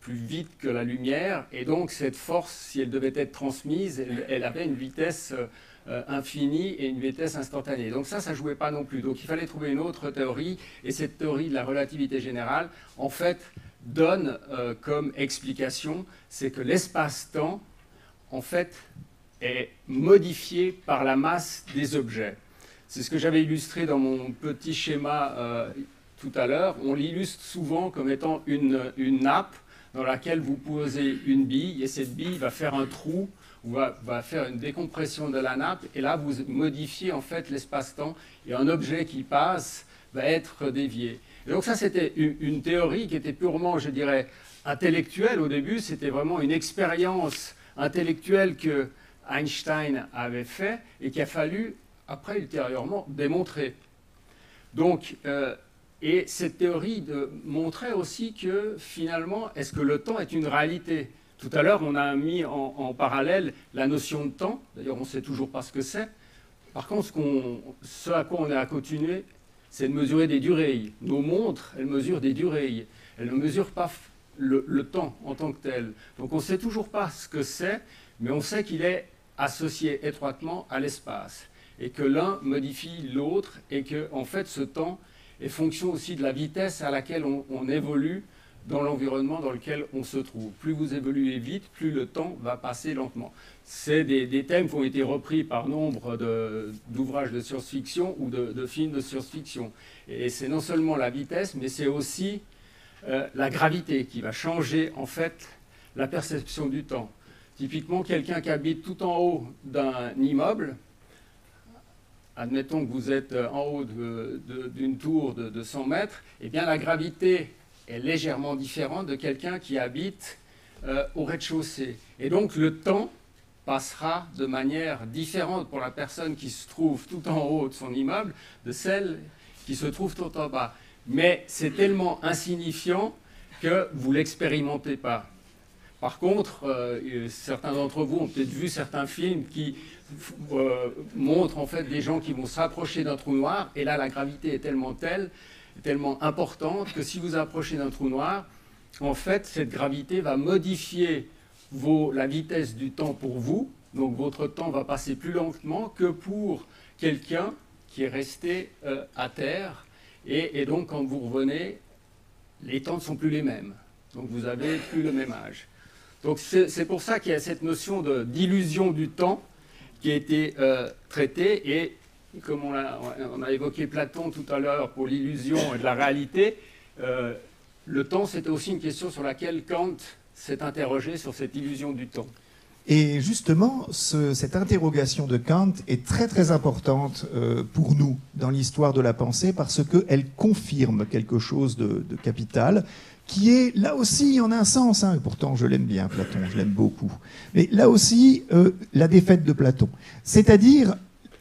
plus vite que la lumière, et donc cette force, si elle devait être transmise, elle avait une vitesse infinie et une vitesse instantanée. Donc ça ne jouait pas non plus. Donc il fallait trouver une autre théorie, et cette théorie de la relativité générale, en fait, donne comme explication, c'est que l'espace-temps, en fait, est modifié par la masse des objets. C'est ce que j'avais illustré dans mon petit schéma tout à l'heure. On l'illustre souvent comme étant une nappe dans laquelle vous posez une bille, et cette bille va faire un trou, ou va faire une décompression de la nappe, et là vous modifiez en fait l'espace-temps, et un objet qui passe va être dévié. Et donc ça, c'était une théorie qui était purement, je dirais, intellectuelle au début. C'était vraiment une expérience intellectuelle que Einstein avait fait et qu'il a fallu, après, ultérieurement, démontrer. Donc, et cette théorie montrait aussi que, finalement, est-ce que le temps est une réalité? Tout à l'heure, on a mis en parallèle la notion de temps. D'ailleurs, on ne sait toujours pas ce que c'est. Par contre, ce à quoi on est accoutumé, c'est de mesurer des durées. Nos montres, elles mesurent des durées. Elles ne mesurent pas le temps en tant que tel. Donc on ne sait toujours pas ce que c'est, mais on sait qu'il est associé étroitement à l'espace, et que l'un modifie l'autre, et que en fait ce temps est fonction aussi de la vitesse à laquelle on évolue dans l'environnement dans lequel on se trouve. Plus vous évoluez vite, plus le temps va passer lentement. C'est des thèmes qui ont été repris par nombre d'ouvrages de science-fiction ou de films de science-fiction. Et c'est non seulement la vitesse, mais c'est aussi la gravité qui va changer en fait la perception du temps. Typiquement, quelqu'un qui habite tout en haut d'un immeuble, admettons que vous êtes en haut d'une tour de 100 mètres, eh bien la gravité est légèrement différente de quelqu'un qui habite au rez-de-chaussée. Et donc le temps passera de manière différente pour la personne qui se trouve tout en haut de son immeuble de celle qui se trouve tout en bas. Mais c'est tellement insignifiant que vous ne l'expérimentez pas. Par contre, certains d'entre vous ont peut-être vu certains films qui montrent en fait des gens qui vont s'approcher d'un trou noir, et là la gravité est tellement importante que si vous approchez d'un trou noir, en fait cette gravité va modifier la vitesse du temps pour vous, donc votre temps va passer plus lentement que pour quelqu'un qui est resté à terre, et donc quand vous revenez, les temps ne sont plus les mêmes, donc vous n'avez plus le même âge. Donc c'est pour ça qu'il y a cette notion d'illusion du temps qui a été traitée, et comme on a évoqué Platon tout à l'heure pour l'illusion et de la réalité, le temps c'était aussi une question sur laquelle Kant s'est interrogé sur cette illusion du temps. Et justement, cette interrogation de Kant est très très importante pour nous dans l'histoire de la pensée, parce qu'elle confirme quelque chose de capital, qui est là aussi en un sens, hein, pourtant je l'aime bien Platon, je l'aime beaucoup, mais là aussi la défaite de Platon. C'est-à-dire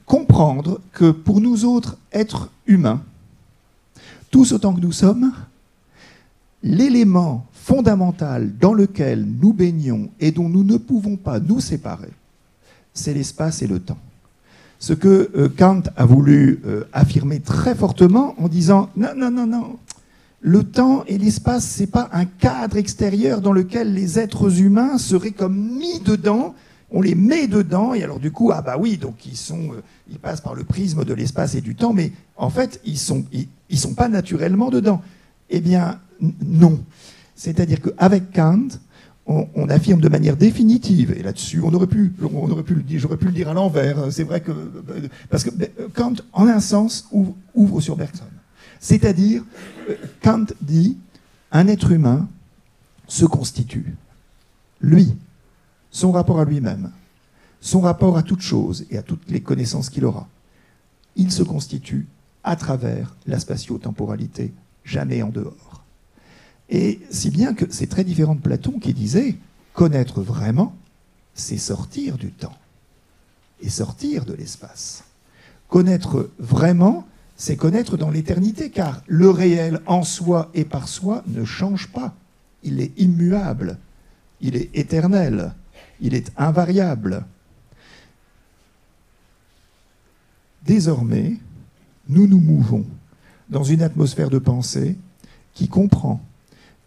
comprendre que pour nous autres êtres humains, tous autant que nous sommes, l'élément fondamental dans lequel nous baignons et dont nous ne pouvons pas nous séparer, c'est l'espace et le temps. Ce que Kant a voulu affirmer très fortement en disant « Non, non, non, non, le temps et l'espace, ce n'est pas un cadre extérieur dans lequel les êtres humains seraient comme mis dedans, on les met dedans, et alors du coup, ah bah oui, donc ils passent par le prisme de l'espace et du temps, mais en fait, ils sont pas naturellement dedans. » Eh bien, non. C'est-à-dire qu'avec Kant, on affirme de manière définitive, et là-dessus, j'aurais pu le dire à l'envers, c'est vrai que... Parce que Kant, en un sens, ouvre sur Bergson. C'est-à-dire, Kant dit, un être humain se constitue, lui, son rapport à lui-même, son rapport à toute chose et à toutes les connaissances qu'il aura. Il se constitue à travers la spatio-temporalité, jamais en dehors. Et si bien que c'est très différent de Platon qui disait « connaître vraiment, c'est sortir du temps et sortir de l'espace. Connaître vraiment, c'est connaître dans l'éternité, car le réel en soi et par soi ne change pas. Il est immuable, il est éternel, il est invariable. Désormais, nous nous mouvons dans une atmosphère de pensée qui comprend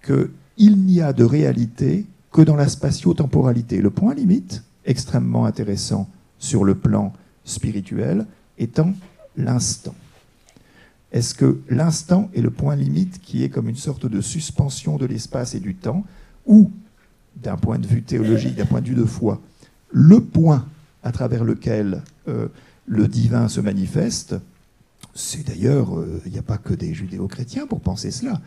qu'il n'y a de réalité que dans la spatio-temporalité. Le point limite, extrêmement intéressant sur le plan spirituel étant l'instant. Est-ce que l'instant est le point limite qui est comme une sorte de suspension de l'espace et du temps, ou, d'un point de vue théologique, d'un point de vue de foi, le point à travers lequel le divin se manifeste? C'est d'ailleurs, il n'y a pas que des judéo-chrétiens pour penser cela.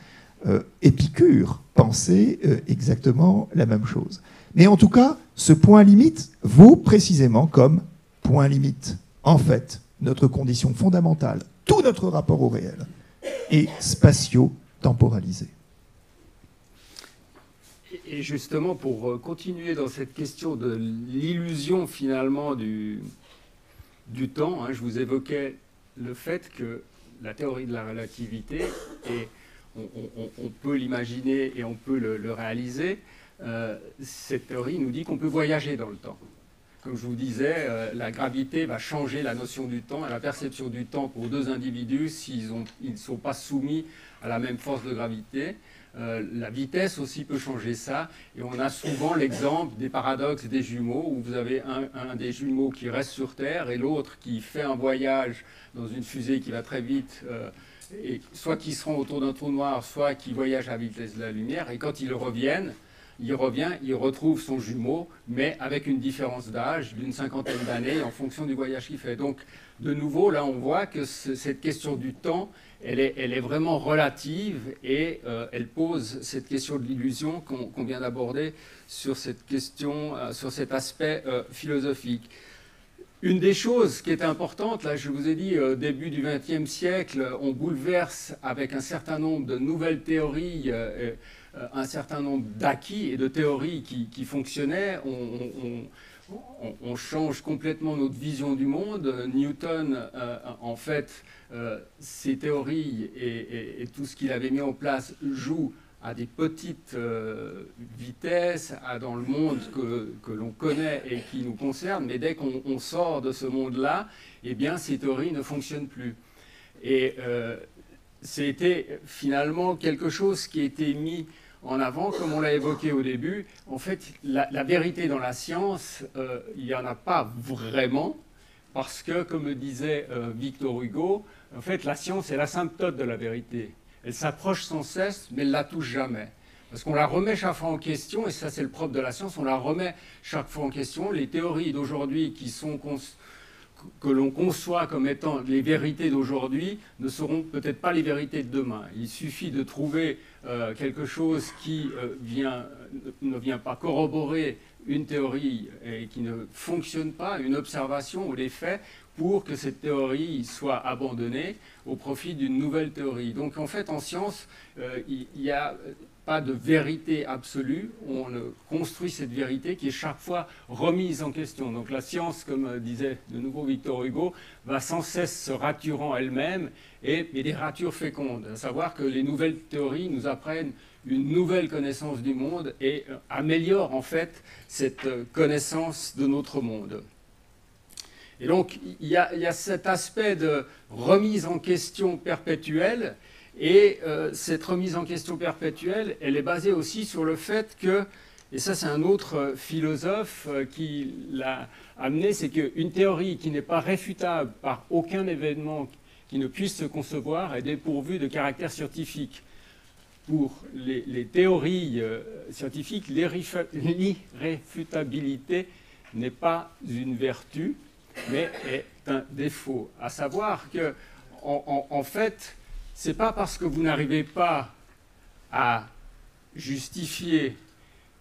Épicure pensait exactement la même chose. Mais en tout cas, ce point limite vaut précisément comme point limite. En fait, notre condition fondamentale, tout notre rapport au réel, est spatio-temporalisé. Et justement, pour continuer dans cette question de l'illusion finalement du temps, hein, je vous évoquais le fait que la théorie de la relativité, et on peut l'imaginer et on peut le réaliser, cette théorie nous dit qu'on peut voyager dans le temps. Comme je vous disais, la gravité va changer la notion du temps et la perception du temps pour deux individus s'ils ne sont pas soumis à la même force de gravité. La vitesse aussi peut changer ça. Et on a souvent l'exemple des paradoxes des jumeaux, où vous avez un des jumeaux qui reste sur Terre et l'autre qui fait un voyage dans une fusée qui va très vite, et soit qui se rend autour d'un trou noir, soit qui voyage à la vitesse de la lumière. Et quand ils reviennent, il retrouve son jumeau, mais avec une différence d'âge d'une 50aine d'années en fonction du voyage qu'il fait. Donc, de nouveau, là, on voit que cette question du temps, elle est vraiment relative et elle pose cette question de l'illusion qu'on vient d'aborder sur cette question, sur cet aspect philosophique. Une des choses qui est importante, là, je vous ai dit, au début du XXe siècle, on bouleverse avec un certain nombre de nouvelles théories, un certain nombre d'acquis et de théories qui fonctionnaient. On change complètement notre vision du monde. Newton, en fait, ses théories et tout ce qu'il avait mis en place joue à des petites vitesses dans le monde que l'on connaît et qui nous concerne, mais dès qu'on sort de ce monde-là, eh bien, ces théories ne fonctionnent plus. Et c'était finalement quelque chose qui a été mis en avant, comme on l'a évoqué au début. En fait, la vérité dans la science, il n'y en a pas vraiment, parce que, comme le disait Victor Hugo, en fait, la science est l'asymptote de la vérité. Elle s'approche sans cesse, mais elle ne la touche jamais. Parce qu'on la remet chaque fois en question, et ça c'est le propre de la science, on la remet chaque fois en question. Les théories d'aujourd'hui que l'on conçoit comme étant les vérités d'aujourd'hui ne seront peut-être pas les vérités de demain. Il suffit de trouver quelque chose qui ne vient pas corroborer une théorie et qui ne fonctionne pas, une observation ou des faits, pour que cette théorie soit abandonnée au profit d'une nouvelle théorie. Donc en fait, en science, il n'y a pas de vérité absolue. On construit cette vérité qui est chaque fois remise en question. Donc la science, comme disait de nouveau Victor Hugo, va sans cesse se raturant elle-même, et des ratures fécondes. À savoir que les nouvelles théories nous apprennent une nouvelle connaissance du monde et améliorent en fait cette connaissance de notre monde. Et donc, il y a cet aspect de remise en question perpétuelle, et cette remise en question perpétuelle, elle est basée aussi sur le fait que, et ça c'est un autre philosophe qui l'a amené, c'est qu'une théorie qui n'est pas réfutable par aucun événement qui ne puisse se concevoir est dépourvue de caractère scientifique. Pour les théories scientifiques, l'irréfutabilité n'est pas une vertu, mais est un défaut. À savoir que, en fait, ce n'est pas parce que vous n'arrivez pas à justifier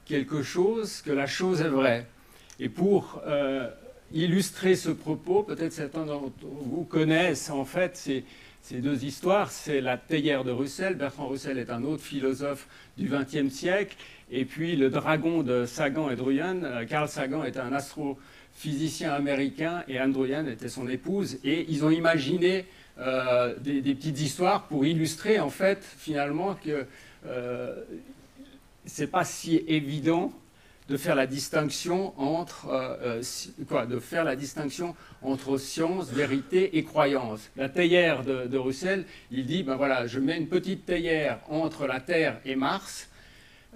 quelque chose que la chose est vraie. Et pour illustrer ce propos, peut-être certains d'entre vous connaissent en fait ces deux histoires. C'est la théière de Russell. Bertrand Russell est un autre philosophe du XXe siècle. Et puis le dragon de Sagan et Druyan. Carl Sagan était un astrophysicien américain et Anne Druyan était son épouse. Et ils ont imaginé des petites histoires pour illustrer en fait finalement que c'est pas si évident de faire la distinction entre science, vérité et croyance. La théière de Russell, il dit ben voilà, je mets une petite théière entre la Terre et Mars.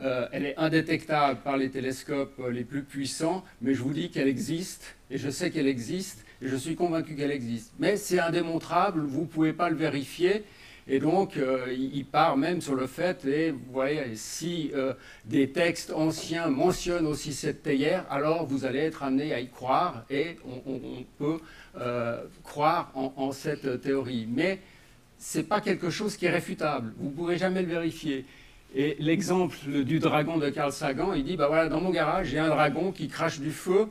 Elle est indétectable par les télescopes les plus puissants, mais je vous dis qu'elle existe, et je sais qu'elle existe, et je suis convaincu qu'elle existe. Mais c'est indémontrable, vous ne pouvez pas le vérifier. Et donc, il part même sur le fait, et vous voyez, si des textes anciens mentionnent aussi cette théière, alors vous allez être amené à y croire, et on peut croire en cette théorie. Mais ce n'est pas quelque chose qui est réfutable, vous ne pourrez jamais le vérifier. Et l'exemple du dragon de Carl Sagan, il dit, bah voilà, dans mon garage, j'ai un dragon qui crache du feu,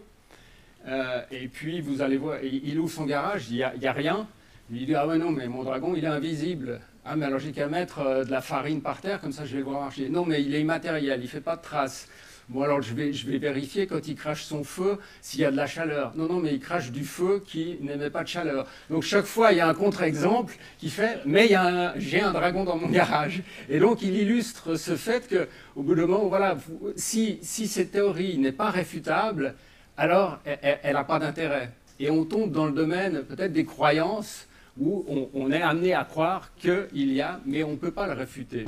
et puis vous allez voir, il ouvre son garage, il n'y a rien. Il dit, ah ouais, non, mais mon dragon, il est invisible. Ah, mais alors j'ai qu'à mettre de la farine par terre, comme ça je vais le voir marcher. Non, mais il est immatériel, il ne fait pas de traces. Bon, alors je vais vérifier quand il crache son feu s'il y a de la chaleur. Non, non, mais il crache du feu qui n'émet pas de chaleur. Donc chaque fois, il y a un contre-exemple qui fait, mais j'ai un dragon dans mon garage. Et donc il illustre ce fait qu'au bout d'un moment, voilà, si cette théorie n'est pas réfutable, alors elle n'a pas d'intérêt. Et on tombe dans le domaine peut-être des croyances, où on est amené à croire qu'il y a, mais on ne peut pas le réfuter.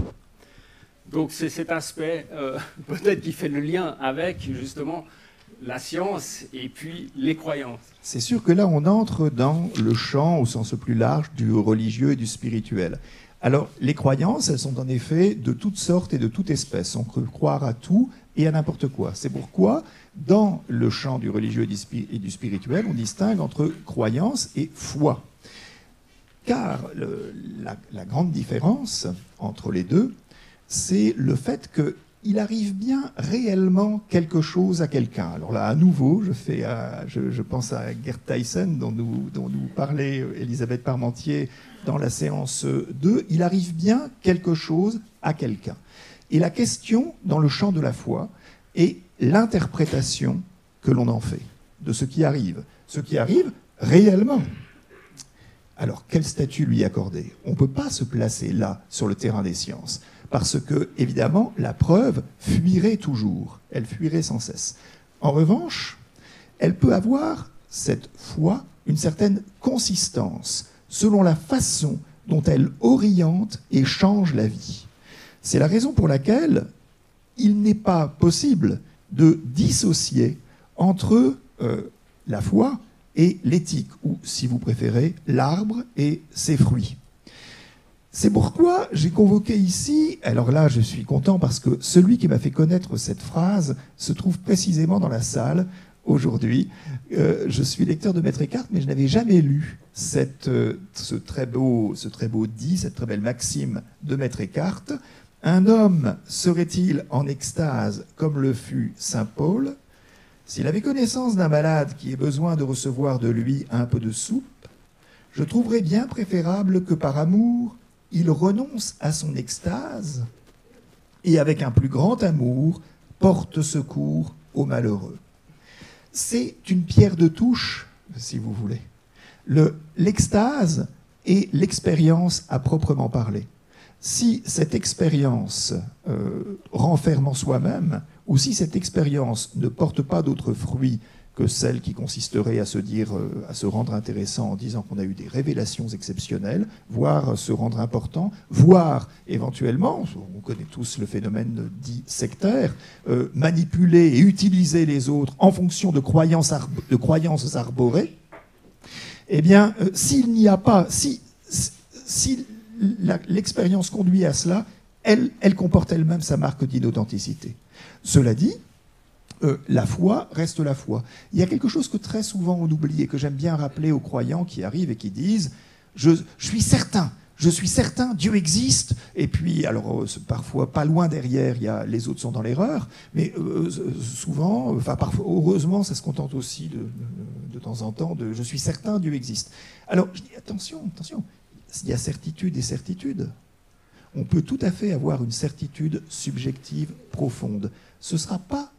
Donc c'est cet aspect peut-être qui fait le lien avec justement la science et puis les croyances. C'est sûr que là on entre dans le champ au sens le plus large du religieux et du spirituel. Alors les croyances, elles sont en effet de toutes sortes et de toute espèce. On peut croire à tout et à n'importe quoi. C'est pourquoi dans le champ du religieux et du spirituel, on distingue entre croyance et foi. Car la grande différence entre les deux, c'est le fait qu'il arrive bien réellement quelque chose à quelqu'un. Alors là, à nouveau, je pense à Gerd Theissen, dont nous parlait Elisabeth Parmentier dans la séance 2. Il arrive bien quelque chose à quelqu'un. Et la question, dans le champ de la foi, est l'interprétation que l'on en fait de ce qui arrive. Ce qui arrive réellement. Alors, quel statut lui accorder? On ne peut pas se placer là, sur le terrain des sciences, parce que, évidemment, la preuve fuirait toujours, elle fuirait sans cesse. En revanche, elle peut avoir, cette foi, une certaine consistance, selon la façon dont elle oriente et change la vie. C'est la raison pour laquelle il n'est pas possible de dissocier entre la foi et l'éthique, ou, si vous préférez, l'arbre et ses fruits. C'est pourquoi j'ai convoqué ici, alors là je suis content parce que celui qui m'a fait connaître cette phrase se trouve précisément dans la salle aujourd'hui. Je suis lecteur de Maître Eckhart, mais je n'avais jamais lu ce très beau dit, cette très belle maxime de Maître Eckhart. Un homme serait-il en extase comme le fut saint Paul s'il avait connaissance d'un malade qui ait besoin de recevoir de lui un peu de soupe? Je trouverais bien préférable que par amour, il renonce à son extase et avec un plus grand amour porte secours aux malheureux. C'est une pierre de touche, si vous voulez. L'extase est l'expérience à proprement parler. Si cette expérience renferme en soi-même, ou si cette expérience ne porte pas d'autres fruits que celle qui consisterait à se rendre intéressant en disant qu'on a eu des révélations exceptionnelles, voire se rendre important, voire éventuellement, on connaît tous le phénomène dit sectaire, manipuler et utiliser les autres en fonction de croyances arborées, eh bien, s'il n'y a pas, si l'expérience conduit à cela, elle comporte elle-même sa marque d'inauthenticité. Cela dit, la foi reste la foi. Il y a quelque chose que très souvent on oublie et que j'aime bien rappeler aux croyants qui arrivent et qui disent « je suis certain, Dieu existe », et puis, alors parfois pas loin derrière, les autres sont dans l'erreur, mais souvent, parfois, heureusement, ça se contente aussi de temps en temps de « je suis certain, Dieu existe ». Alors, je dis attention, il y a certitude et certitude. On peut tout à fait avoir une certitude subjective profonde. Ce ne sera pas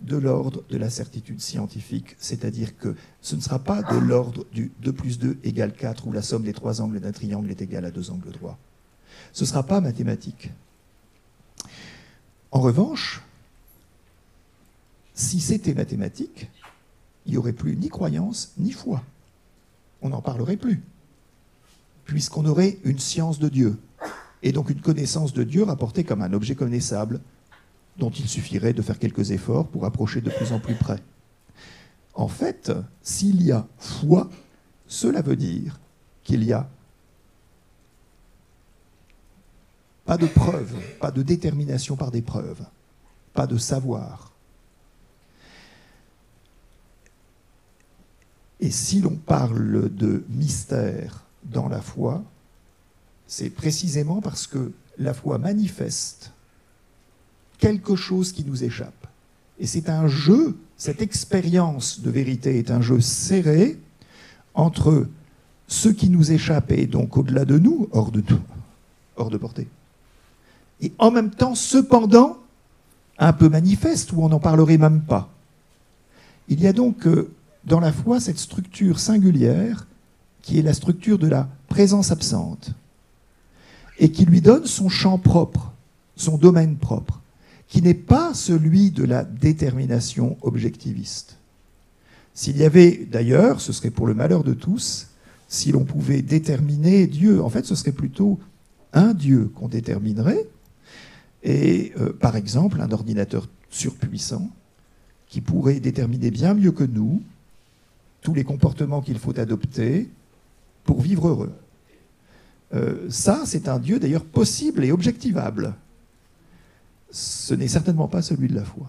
de l'ordre de la certitude scientifique, c'est-à-dire que ce ne sera pas de l'ordre du 2 plus 2 égale 4, où la somme des 3 angles d'un triangle est égale à 2 angles droits. Ce ne sera pas mathématique. En revanche, si c'était mathématique, il n'y aurait plus ni croyance ni foi. On n'en parlerait plus, puisqu'on aurait une science de Dieu, et donc une connaissance de Dieu rapportée comme un objet connaissable, dont il suffirait de faire quelques efforts pour approcher de plus en plus près. en fait, s'il y a foi, cela veut dire qu'il y a pas de preuve, pas de détermination par des preuves, pas de savoir. Et si l'on parle de mystère dans la foi, c'est précisément parce que la foi manifeste quelque chose qui nous échappe. Et c'est un jeu, cette expérience de vérité est un jeu serré entre ce qui nous échappe et donc au-delà de nous, hors de portée. Et en même temps, cependant, un peu manifeste, où on n'en parlerait même pas. Il y a donc dans la foi cette structure singulière qui est la structure de la présence absente et qui lui donne son champ propre, son domaine propre, qui n'est pas celui de la détermination objectiviste. S'il y avait, d'ailleurs, ce serait pour le malheur de tous, si l'on pouvait déterminer Dieu, en fait ce serait plutôt un Dieu qu'on déterminerait, et par exemple un ordinateur surpuissant qui pourrait déterminer bien mieux que nous tous les comportements qu'il faut adopter pour vivre heureux. Ça, c'est un Dieu d'ailleurs possible et objectivable. Ce n'est certainement pas celui de la foi.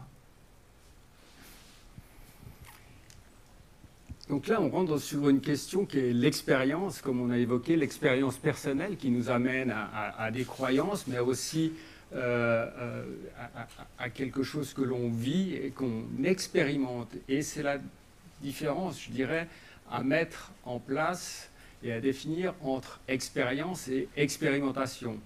Donc là, on rentre sur une question qui est l'expérience, comme on a évoqué, l'expérience personnelle qui nous amène à des croyances, mais aussi à quelque chose que l'on vit et qu'on expérimente. Et c'est la différence, je dirais, à mettre en place et à définir entre expérience et expérimentation.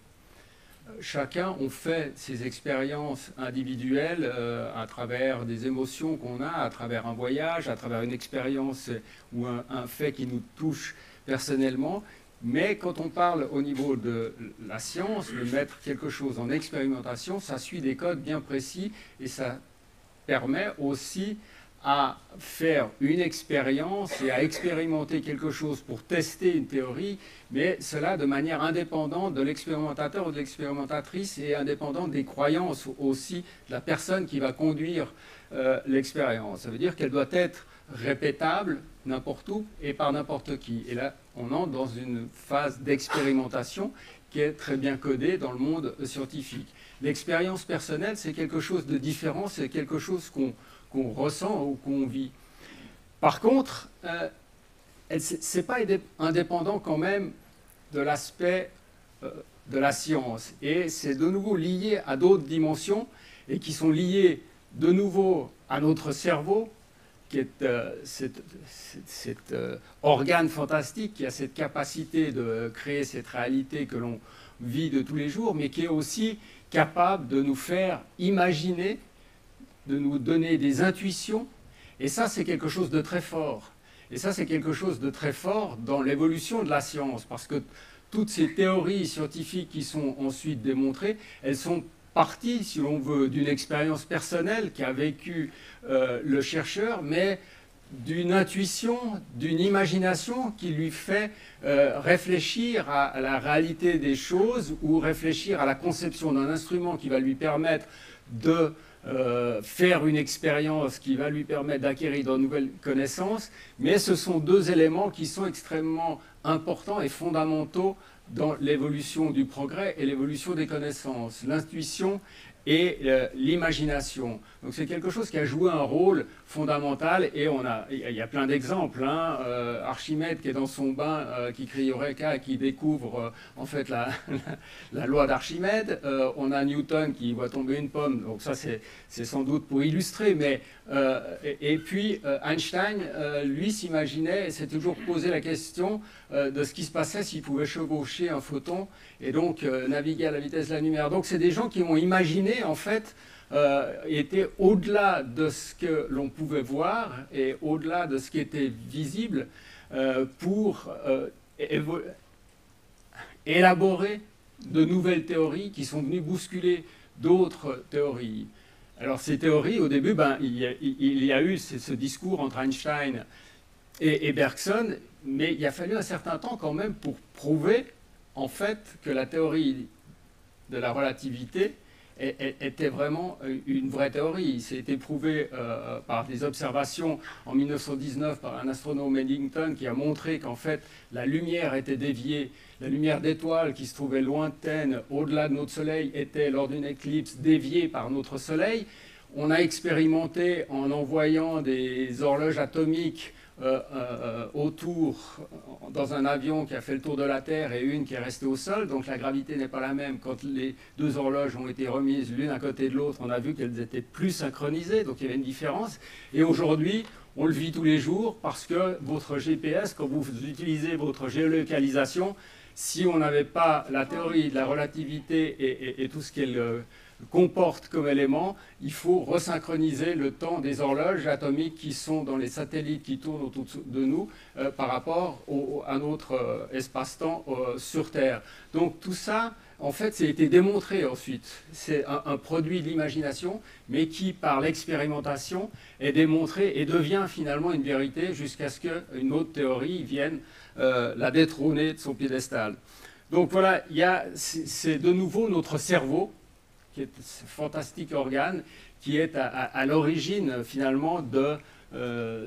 Chacun, on fait ses expériences individuelles à travers des émotions qu'on a, à travers un voyage, à travers une expérience ou un fait qui nous touche personnellement. Mais quand on parle au niveau de la science, de mettre quelque chose en expérimentation, ça suit des codes bien précis et ça permet aussi à faire une expérience et à expérimenter quelque chose pour tester une théorie, mais cela de manière indépendante de l'expérimentateur ou de l'expérimentatrice et indépendante des croyances aussi de la personne qui va conduire l'expérience. Ça veut dire qu'elle doit être répétable n'importe où et par n'importe qui. Et là, on entre dans une phase d'expérimentation qui est très bien codée dans le monde scientifique. L'expérience personnelle, c'est quelque chose de différent, c'est quelque chose qu'on ressent ou qu'on vit. Par contre, ce n'est pas indépendant quand même de l'aspect de la science. Et c'est de nouveau lié à d'autres dimensions et qui sont liées de nouveau à notre cerveau, qui est cet organe fantastique qui a cette capacité de créer cette réalité que l'on vit de tous les jours, mais qui est aussi capable de nous faire imaginer, de nous donner des intuitions. Et ça, c'est quelque chose de très fort. Et ça, c'est quelque chose de très fort dans l'évolution de la science, parce que toutes ces théories scientifiques qui sont ensuite démontrées, elles sont partie, si l'on veut, d'une expérience personnelle qu'a vécu le chercheur, mais d'une intuition, d'une imagination qui lui fait réfléchir à la réalité des choses ou réfléchir à la conception d'un instrument qui va lui permettre de faire une expérience qui va lui permettre d'acquérir de nouvelles connaissances. Mais ce sont deux éléments qui sont extrêmement importants et fondamentaux dans l'évolution du progrès et l'évolution des connaissances, l'intuition et l'imagination. Donc c'est quelque chose qui a joué un rôle fondamental et il y a plein d'exemples. Hein. Archimède qui est dans son bain, qui crie Eureka et qui découvre en fait la loi d'Archimède. On a Newton qui voit tomber une pomme, donc ça c'est sans doute pour illustrer. Mais, et puis Einstein, lui s'imaginait et s'est toujours posé la question de ce qui se passait s'il pouvait chevaucher un photon et donc naviguer à la vitesse de la lumière. Donc c'est des gens qui ont imaginé en fait étaient au-delà de ce que l'on pouvait voir et au-delà de ce qui était visible pour élaborer de nouvelles théories qui sont venues bousculer d'autres théories. Alors ces théories, au début, il y a eu ce discours entre Einstein et Bergson, mais il a fallu un certain temps quand même pour prouver en fait que la théorie de la relativité était vraiment une vraie théorie. Il s'est été prouvé par des observations en 1919 par un astronome Eddington qui a montré qu'en fait la lumière était déviée, la lumière d'étoiles qui se trouvait lointaine au-delà de notre Soleil était lors d'une éclipse déviée par notre Soleil. On a expérimenté en envoyant des horloges atomiques autour, dans un avion qui a fait le tour de la Terre et une qui est restée au sol, donc la gravité n'est pas la même. Quand les deux horloges ont été remises l'une à côté de l'autre, on a vu qu'elles étaient plus synchronisées, donc il y avait une différence. Et aujourd'hui, on le vit tous les jours parce que votre GPS, quand vous utilisez votre géolocalisation, si on n'avait pas la théorie de la relativité et tout ce qu'elle comporte comme élément, il faut resynchroniser le temps des horloges atomiques qui sont dans les satellites qui tournent autour de nous par rapport à notre espace-temps sur Terre. Donc tout ça, en fait, ça a été démontré ensuite. C'est un produit de l'imagination, mais qui, par l'expérimentation, est démontré et devient finalement une vérité jusqu'à ce qu'une autre théorie vienne la détrôner de son piédestal. Donc voilà, c'est de nouveau notre cerveau, qui est ce fantastique organe, qui est à l'origine finalement de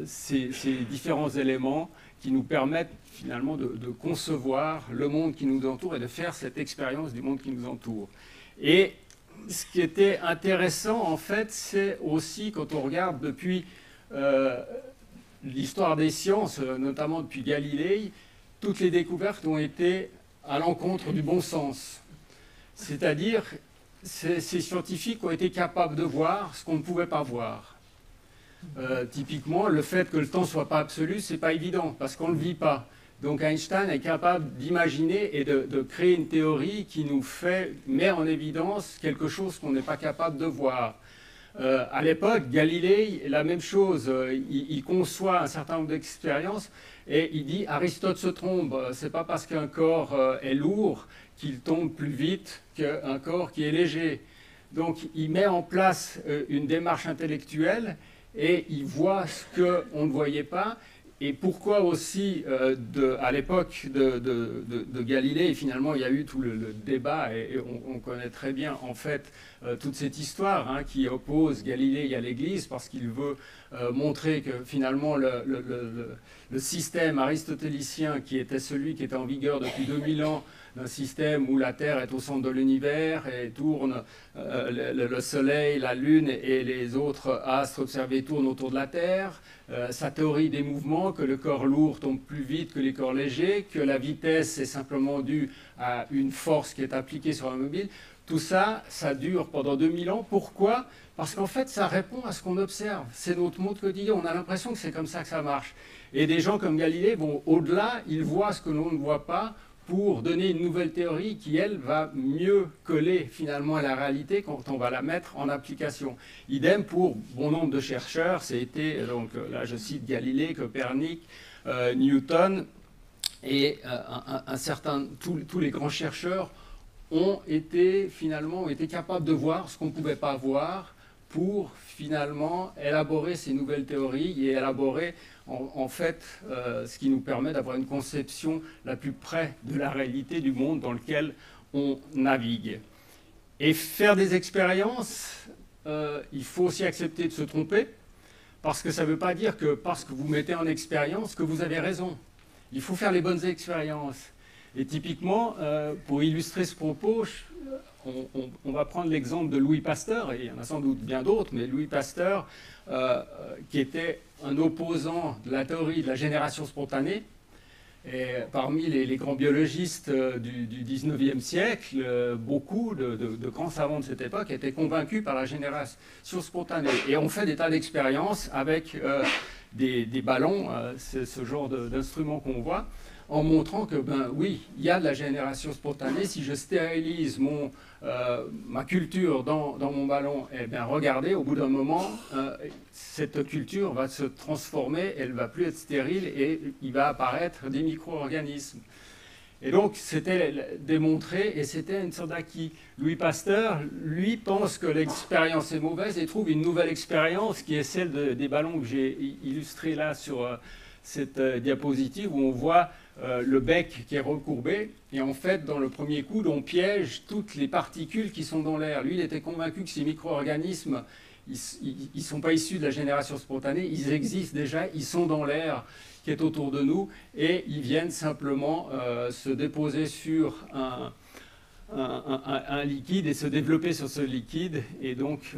ces différents éléments qui nous permettent finalement de concevoir le monde qui nous entoure et de faire cette expérience du monde qui nous entoure. Et ce qui était intéressant en fait, c'est aussi quand on regarde depuis l'histoire des sciences, notamment depuis Galilée, toutes les découvertes ont été à l'encontre du bon sens. C'est-à-dire ces scientifiques ont été capables de voir ce qu'on ne pouvait pas voir. Typiquement, le fait que le temps ne soit pas absolu, ce n'est pas évident, parce qu'on ne le vit pas. Donc Einstein est capable d'imaginer et de créer une théorie qui nous met en évidence quelque chose qu'on n'est pas capable de voir. À l'époque, Galilée, la même chose, il conçoit un certain nombre d'expériences et il dit Aristote se trompe, c'est pas parce qu'un corps est lourd qu'il tombe plus vite qu'un corps qui est léger. Donc il met en place une démarche intellectuelle et il voit ce qu'on ne voyait pas. Et pourquoi aussi, à l'époque de Galilée, finalement, il y a eu tout le débat, et on connaît très bien, en fait, toute cette histoire hein, qui oppose Galilée à l'Église, parce qu'il veut montrer que, finalement, le système aristotélicien, qui était celui qui était en vigueur depuis 2000 ans, d'un système où la Terre est au centre de l'univers et tourne, le Soleil, la Lune et les autres astres observés tournent autour de la Terre, sa théorie des mouvements, que le corps lourd tombe plus vite que les corps légers, que la vitesse est simplement due à une force qui est appliquée sur un mobile. Tout ça, ça dure pendant 2000 ans. Pourquoi ? Parce qu'en fait, ça répond à ce qu'on observe. C'est notre monde quotidien. On a l'impression que c'est comme ça que ça marche. Et des gens comme Galilée vont au-delà, ils voient ce que l'on ne voit pas, pour donner une nouvelle théorie qui, elle, va mieux coller finalement à la réalité quand on va la mettre en application. Idem pour bon nombre de chercheurs, c'était, donc là je cite Galilée, Copernic, Newton, et tous les grands chercheurs ont été capables de voir ce qu'on ne pouvait pas voir pour finalement élaborer ces nouvelles théories et élaborer en fait ce qui nous permet d'avoir une conception la plus près de la réalité du monde dans lequel on navigue. Et faire des expériences, il faut aussi accepter de se tromper, parce que ça ne veut pas dire que parce que vous mettez en expérience que vous avez raison. Il faut faire les bonnes expériences. Et typiquement, pour illustrer ce propos, on va prendre l'exemple de Louis Pasteur, et il y en a sans doute bien d'autres, mais Louis Pasteur, qui était un opposant de la théorie de la génération spontanée, et parmi les grands biologistes du 19e siècle, beaucoup de grands savants de cette époque étaient convaincus par la génération spontanée. Et on fait des tas d'expériences avec des ballons, c'est ce genre d'instruments qu'on voit, en montrant que, ben oui, il y a de la génération spontanée. Si je stérilise ma culture dans mon ballon, eh bien regardez, au bout d'un moment, cette culture va se transformer, elle ne va plus être stérile et il va apparaître des micro-organismes. Et donc, c'était démontré et c'était une sorte d'acquis. Louis Pasteur, lui, pense que l'expérience est mauvaise et trouve une nouvelle expérience qui est celle des ballons que j'ai illustrés là sur cette diapositive où on voit le bec qui est recourbé. Et en fait, dans le premier coude, on piège toutes les particules qui sont dans l'air. Lui, il était convaincu que ces micro-organismes, ils ne sont pas issus de la génération spontanée, ils existent déjà, ils sont dans l'air qui est autour de nous, et ils viennent simplement se déposer sur un liquide et se développer sur ce liquide, et donc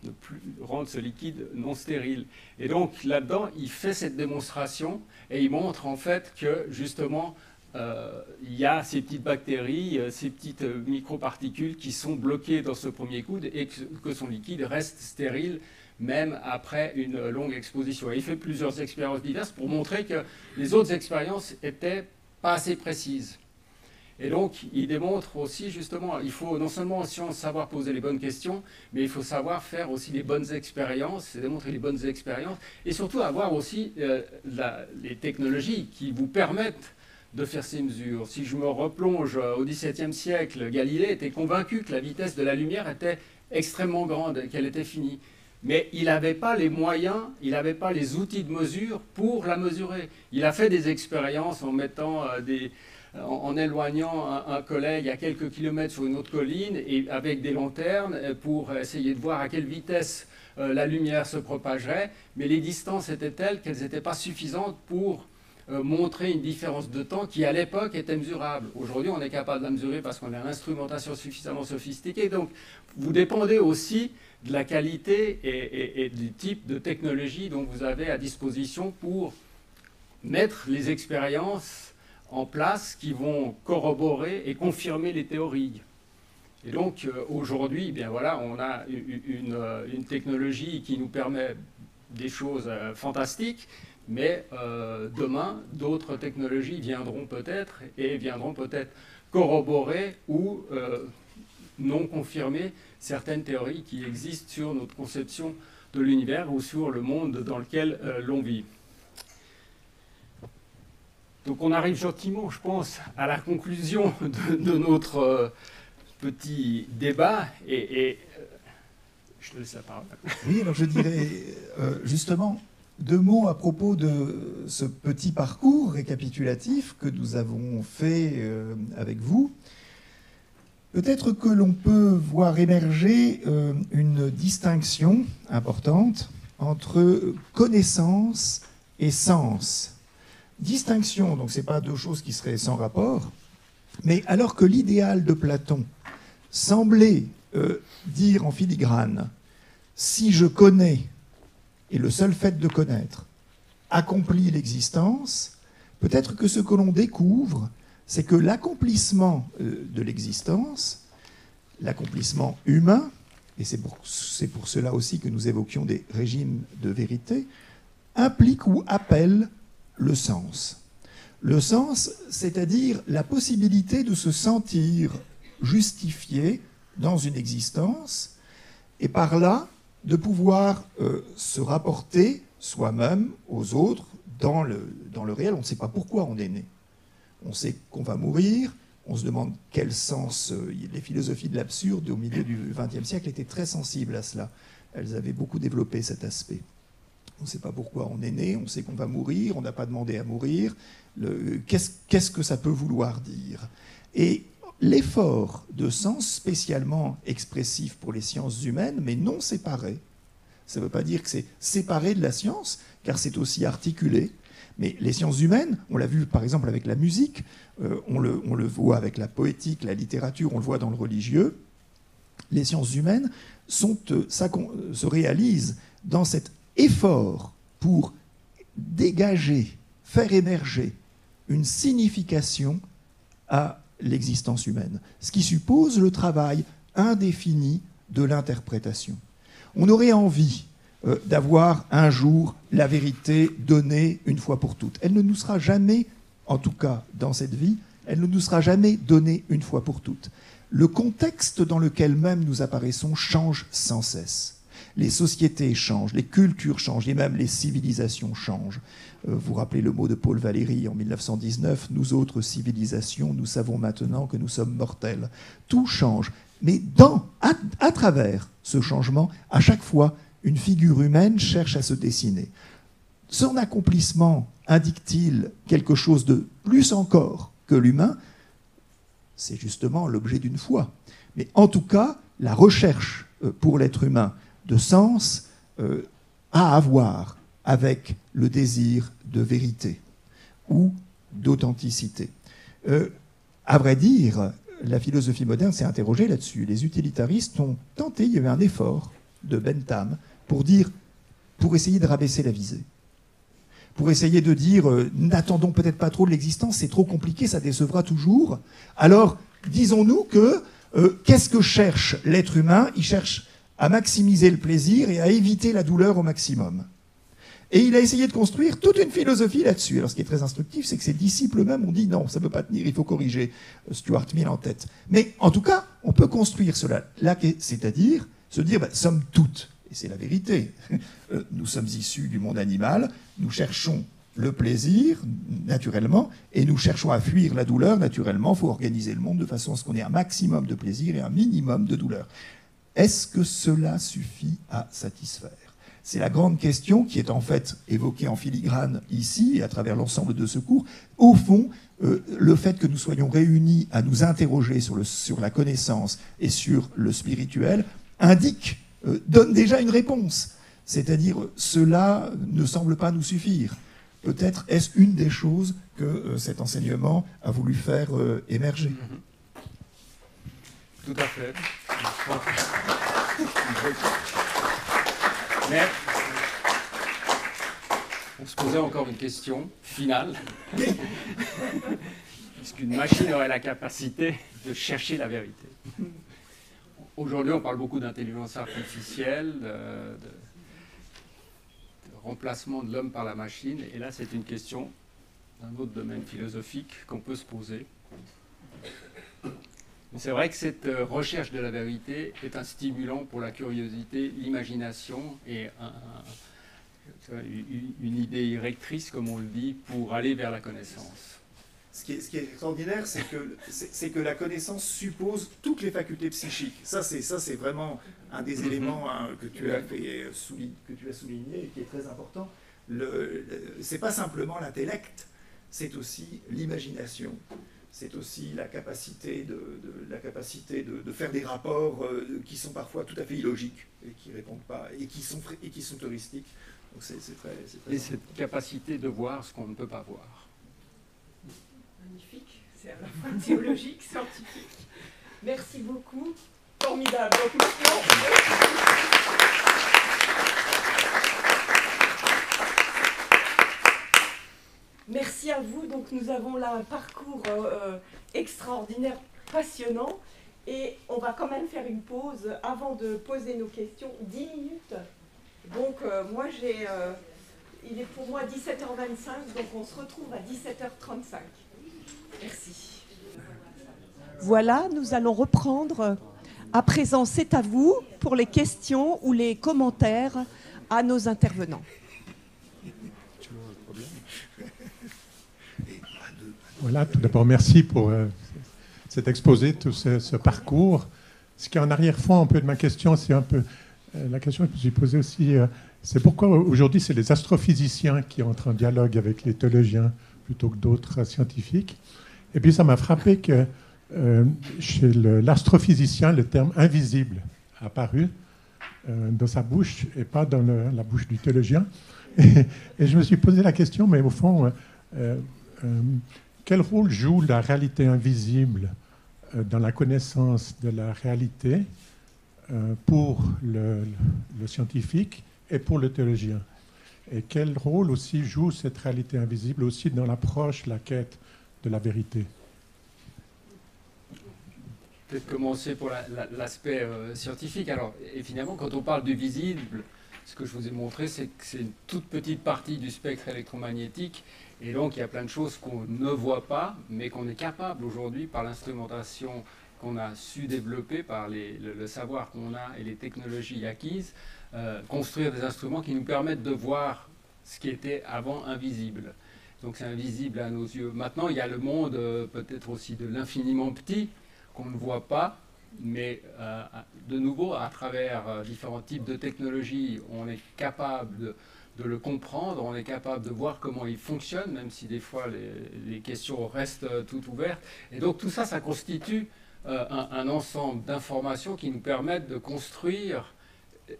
ne plus rendre ce liquide non stérile. Et donc là-dedans, il fait cette démonstration, et il montre en fait que justement, il y a ces petites bactéries, ces petites microparticules qui sont bloquées dans ce premier coude, et que son liquide reste stérile même après une longue exposition. Et il fait plusieurs expériences diverses pour montrer que les autres expériences n'étaient pas assez précises. Et donc, il démontre aussi, justement, il faut non seulement en science savoir poser les bonnes questions, mais il faut savoir faire aussi les bonnes expériences, démontrer les bonnes expériences, et surtout avoir aussi les technologies qui vous permettent de faire ces mesures. Si je me replonge au XVIIe siècle, Galilée était convaincu que la vitesse de la lumière était extrêmement grande, qu'elle était finie. Mais il n'avait pas les moyens, il n'avait pas les outils de mesure pour la mesurer. Il a fait des expériences en mettant en éloignant un collègue à quelques kilomètres sur une autre colline et avec des lanternes pour essayer de voir à quelle vitesse la lumière se propagerait. Mais les distances étaient telles qu'elles n'étaient pas suffisantes pour montrer une différence de temps qui, à l'époque, était mesurable. Aujourd'hui, on est capable de la mesurer parce qu'on a l'instrumentation suffisamment sophistiquée. Donc, vous dépendez aussi de la qualité et du type de technologie dont vous avez à disposition pour mettre les expériences en place qui vont corroborer et confirmer les théories. Et donc, aujourd'hui, eh bien voilà, on a une technologie qui nous permet des choses fantastiques, mais demain, d'autres technologies viendront peut-être corroborer ou non confirmer certaines théories qui existent sur notre conception de l'univers ou sur le monde dans lequel l'on vit. Donc on arrive gentiment, je pense, à la conclusion de notre petit débat et je te laisse la parole. Oui, alors je dirais justement 2 mots à propos de ce petit parcours récapitulatif que nous avons fait avec vous. Peut-être que l'on peut voir émerger une distinction importante entre connaissance et sens. Distinction, donc ce n'est pas 2 choses qui seraient sans rapport, mais alors que l'idéal de Platon semblait dire en filigrane « si je connais, et le seul fait de connaître, accomplit l'existence », peut-être que ce que l'on découvre, c'est que l'accomplissement de l'existence, l'accomplissement humain, et c'est pour cela aussi que nous évoquions des régimes de vérité, implique ou appelle le sens. Le sens, c'est-à-dire la possibilité de se sentir justifié dans une existence, et par là, de pouvoir se rapporter soi-même aux autres dans le réel. On ne sait pas pourquoi on est né. On sait qu'on va mourir, on se demande quel sens... les philosophies de l'absurde au milieu du XXe siècle étaient très sensibles à cela. Elles avaient beaucoup développé cet aspect. On ne sait pas pourquoi on est né, on sait qu'on va mourir, on n'a pas demandé à mourir. Qu'est-ce que ça peut vouloir dire? Et l'effort de sens spécialement expressif pour les sciences humaines, mais non séparé, ça ne veut pas dire que c'est séparé de la science, car c'est aussi articulé. Mais les sciences humaines, on l'a vu par exemple avec la musique, on le voit avec la poétique, la littérature, on le voit dans le religieux. Les sciences humaines se réalisent dans cet effort pour dégager, faire émerger une signification à l'existence humaine, ce qui suppose le travail indéfini de l'interprétation. On aurait envie d'avoir un jour la vérité donnée une fois pour toutes. Elle ne nous sera jamais, en tout cas dans cette vie, elle ne nous sera jamais donnée une fois pour toutes. Le contexte dans lequel même nous apparaissons change sans cesse. Les sociétés changent, les cultures changent, et même les civilisations changent. Vous rappelez le mot de Paul Valéry en 1919, « Nous autres civilisations, nous savons maintenant que nous sommes mortels ». Tout change, mais à travers ce changement, à chaque fois, une figure humaine cherche à se dessiner. son accomplissement indique-t-il quelque chose de plus encore que l'humain? C'est justement l'objet d'une foi. Mais en tout cas, la recherche pour l'être humain de sens a à voir avec le désir de vérité ou d'authenticité. À vrai dire, la philosophie moderne s'est interrogée là-dessus. Les utilitaristes ont tenté, il y a eu un effort de Bentham pour essayer de rabaisser la visée. Pour essayer de dire, n'attendons peut-être pas trop de l'existence, c'est trop compliqué, ça décevra toujours. Alors, disons-nous que, qu'est-ce que cherche l'être humain? Il cherche à maximiser le plaisir et à éviter la douleur au maximum. Et il a essayé de construire toute une philosophie là-dessus. Alors, ce qui est très instructif, c'est que ses disciples eux-mêmes ont dit non, ça ne peut pas tenir, il faut corriger. Stuart Mill en tête. Mais en tout cas, on peut construire cela, c'est-à-dire se dire, somme toute, et c'est la vérité, nous sommes issus du monde animal, nous cherchons le plaisir, naturellement, et nous cherchons à fuir la douleur, naturellement. Il faut organiser le monde de façon à ce qu'on ait un maximum de plaisir et un minimum de douleur. Est-ce que cela suffit à satisfaire? C'est la grande question qui est en fait évoquée en filigrane ici et à travers l'ensemble de ce cours. Au fond, le fait que nous soyons réunis à nous interroger sur la connaissance et sur le spirituel donne déjà une réponse. C'est-à-dire, cela ne semble pas nous suffire. Peut-être est-ce une des choses que cet enseignement a voulu faire émerger. Tout à fait. Mais on se posait encore une question finale. Est-ce qu'une machine aurait la capacité de chercher la vérité? Aujourd'hui, on parle beaucoup d'intelligence artificielle, de remplacement de l'homme par la machine. Et là, c'est une question d'un autre domaine philosophique qu'on peut se poser. Mais c'est vrai que cette recherche de la vérité est un stimulant pour la curiosité, l'imagination et une idée directrice, comme on le dit, pour aller vers la connaissance. Ce qui est extraordinaire, c'est que la connaissance suppose toutes les facultés psychiques. Ça, c'est vraiment un des éléments que tu as souligné et qui est très important. C'est pas simplement l'intellect, c'est aussi l'imagination. C'est aussi la capacité de faire des rapports qui sont parfois tout à fait illogiques et qui répondent pas et qui sont heuristiques. Donc c'est très et cette capacité de voir ce qu'on ne peut pas voir. Magnifique, c'est à la fois théologique, scientifique. Merci beaucoup, formidable. Merci à vous. Donc nous avons là un parcours extraordinaire, passionnant. Et on va quand même faire une pause avant de poser nos questions. 10 minutes. Donc moi il est pour moi 17h25, donc on se retrouve à 17h35. Merci. Voilà, nous allons reprendre. À présent, c'est à vous pour les questions ou les commentaires à nos intervenants. Voilà, tout d'abord, merci pour cet exposé, tout ce parcours. Ce qui est en arrière-fond un peu de ma question, c'est un peu la question que je me suis posée aussi, c'est pourquoi aujourd'hui c'est les astrophysiciens qui entrent en dialogue avec les théologiens plutôt que d'autres scientifiques. Et puis ça m'a frappé que chez l'astrophysicien, le terme invisible a apparu dans sa bouche et pas dans la bouche du théologien. Et je me suis posé la question, mais au fond, quel rôle joue la réalité invisible dans la connaissance de la réalité pour le scientifique et pour le théologien? Et quel rôle aussi joue cette réalité invisible aussi dans l'approche, la quête de la vérité? Peut-être commencer pour l'aspect scientifique. Alors, et finalement, quand on parle du visible, ce que je vous ai montré, c'est que c'est une toute petite partie du spectre électromagnétique. Et donc, il y a plein de choses qu'on ne voit pas, mais qu'on est capable aujourd'hui, par l'instrumentation qu'on a su développer, par le savoir qu'on a et les technologies acquises, construire des instruments qui nous permettent de voir ce qui était avant invisible. Donc, c'est invisible à nos yeux. Maintenant, il y a le monde peut-être aussi de l'infiniment petit, qu'on ne voit pas, mais de nouveau, à travers différents types de technologies, on est capable de le comprendre, on est capable de voir comment il fonctionne, même si des fois les questions restent toutes ouvertes. Et donc tout ça, ça constitue un ensemble d'informations qui nous permettent de construire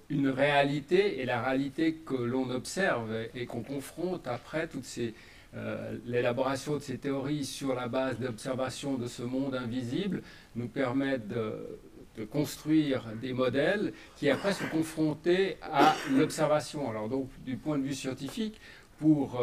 une réalité, et la réalité que l'on observe et qu'on confronte après toutes ces l'élaboration de ces théories sur la base d'observation de ce monde invisible nous permettent de construire des modèles qui après sont confrontés à l'observation. Alors donc du point de vue scientifique, pour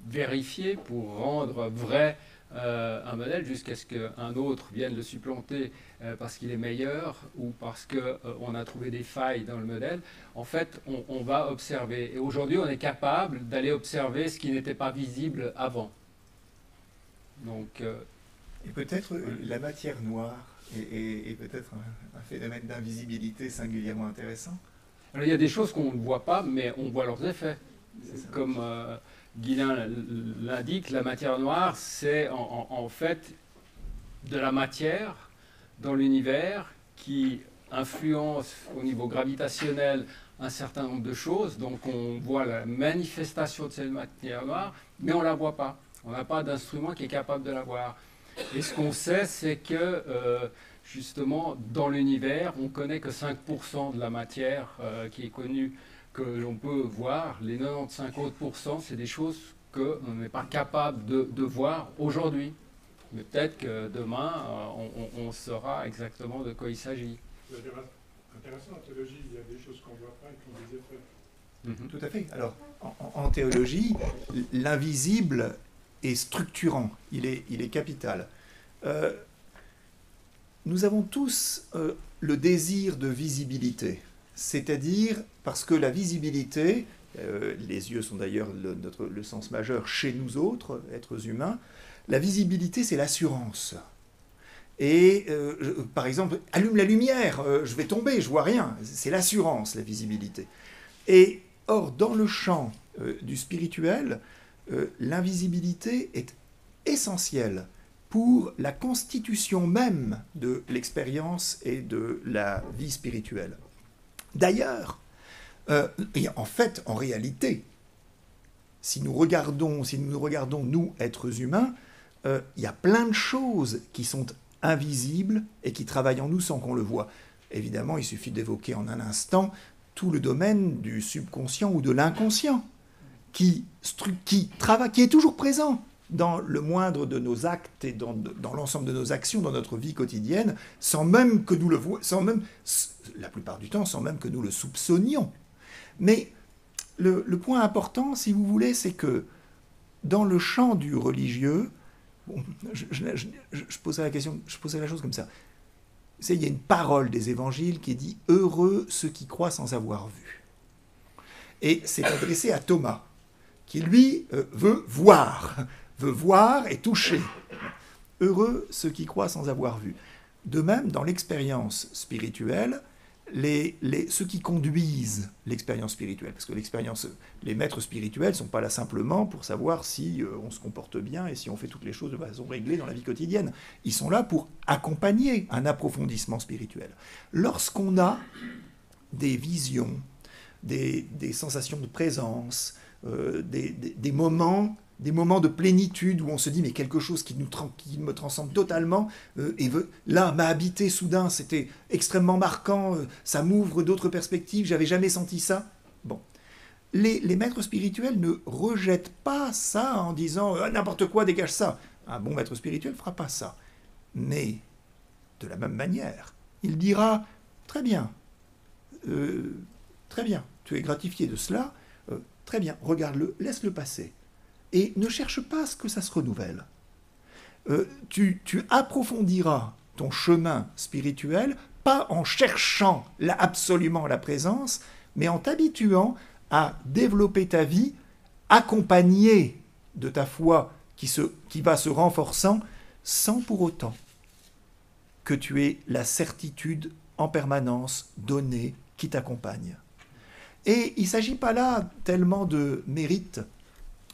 vérifier, pour rendre vrai un modèle jusqu'à ce qu'un autre vienne le supplanter parce qu'il est meilleur ou parce qu'on a trouvé des failles dans le modèle, en fait, on va observer. Et aujourd'hui, on est capable d'aller observer ce qui n'était pas visible avant. Donc, et peut-être la matière noire est peut-être un phénomène d'invisibilité singulièrement intéressant. Alors, il y a des choses qu'on ne voit pas, mais on voit leurs effets. Comme Guillain l'indique, la matière noire, c'est en fait de la matière dans l'univers qui influence au niveau gravitationnel un certain nombre de choses. Donc on voit la manifestation de cette matière noire, mais on ne la voit pas. On n'a pas d'instrument qui est capable de la voir. Et ce qu'on sait, c'est que justement, dans l'univers, on ne connaît que 5% de la matière qui est connue, que l'on peut voir. Les 95 autres %, c'est des choses qu'on n'est pas capable de voir aujourd'hui. Mais peut-être que demain, on saura exactement de quoi il s'agit. C'est intéressant en théologie, il y a des choses qu'on ne voit pas et qui ont des effets. Tout à fait. Alors, en théologie, l'invisible est structurant, il est capital. Nous avons tous le désir de visibilité, c'est-à-dire parce que la visibilité, les yeux sont d'ailleurs le sens majeur chez nous autres, êtres humains, la visibilité c'est l'assurance. Et par exemple, allume la lumière, je vais tomber, je vois rien, c'est l'assurance, la visibilité. Et or, dans le champ du spirituel, l'invisibilité est essentielle pour la constitution même de l'expérience et de la vie spirituelle. D'ailleurs, en fait, en réalité, si nous regardons, nous, êtres humains, il y a plein de choses qui sont invisibles et qui travaillent en nous sans qu'on le voie. Évidemment, il suffit d'évoquer en un instant tout le domaine du subconscient ou de l'inconscient, qui est toujours présent dans le moindre de nos actes et dans l'ensemble de nos actions dans notre vie quotidienne, sans même que nous le voyions, la plupart du temps, sans même que nous le soupçonnions. Mais le point important, si vous voulez, c'est que dans le champ du religieux, bon, je poserai la question, je poserai la chose comme ça. Il y a une parole des évangiles qui dit « Heureux ceux qui croient sans avoir vu ». Et c'est adressé à Thomas, qui lui veut voir et toucher. Heureux ceux qui croient sans avoir vu. De même, dans l'expérience spirituelle, ceux qui conduisent l'expérience spirituelle, parce que les maîtres spirituels ne sont pas là simplement pour savoir si on se comporte bien et si on fait toutes les choses de façon réglée dans la vie quotidienne. Ils sont là pour accompagner un approfondissement spirituel. Lorsqu'on a des visions, des sensations de présence, des moments de plénitude où on se dit mais quelque chose qui me transcende totalement là m'a habité soudain, c'était extrêmement marquant, ça m'ouvre d'autres perspectives, j'avais jamais senti ça. Bon, les maîtres spirituels ne rejettent pas ça en disant n'importe quoi, dégage ça. Un bon maître spirituel ne fera pas ça. Mais de la même manière, il dira très bien, tu es gratifié de cela, très bien, regarde-le, laisse-le passer. Et ne cherche pas à ce que ça se renouvelle. Tu approfondiras ton chemin spirituel, pas en cherchant absolument la présence, mais en t'habituant à développer ta vie accompagnée de ta foi qui va se renforçant, sans pour autant que tu aies la certitude en permanence donnée qui t'accompagne. Et il ne s'agit pas là tellement de mérite,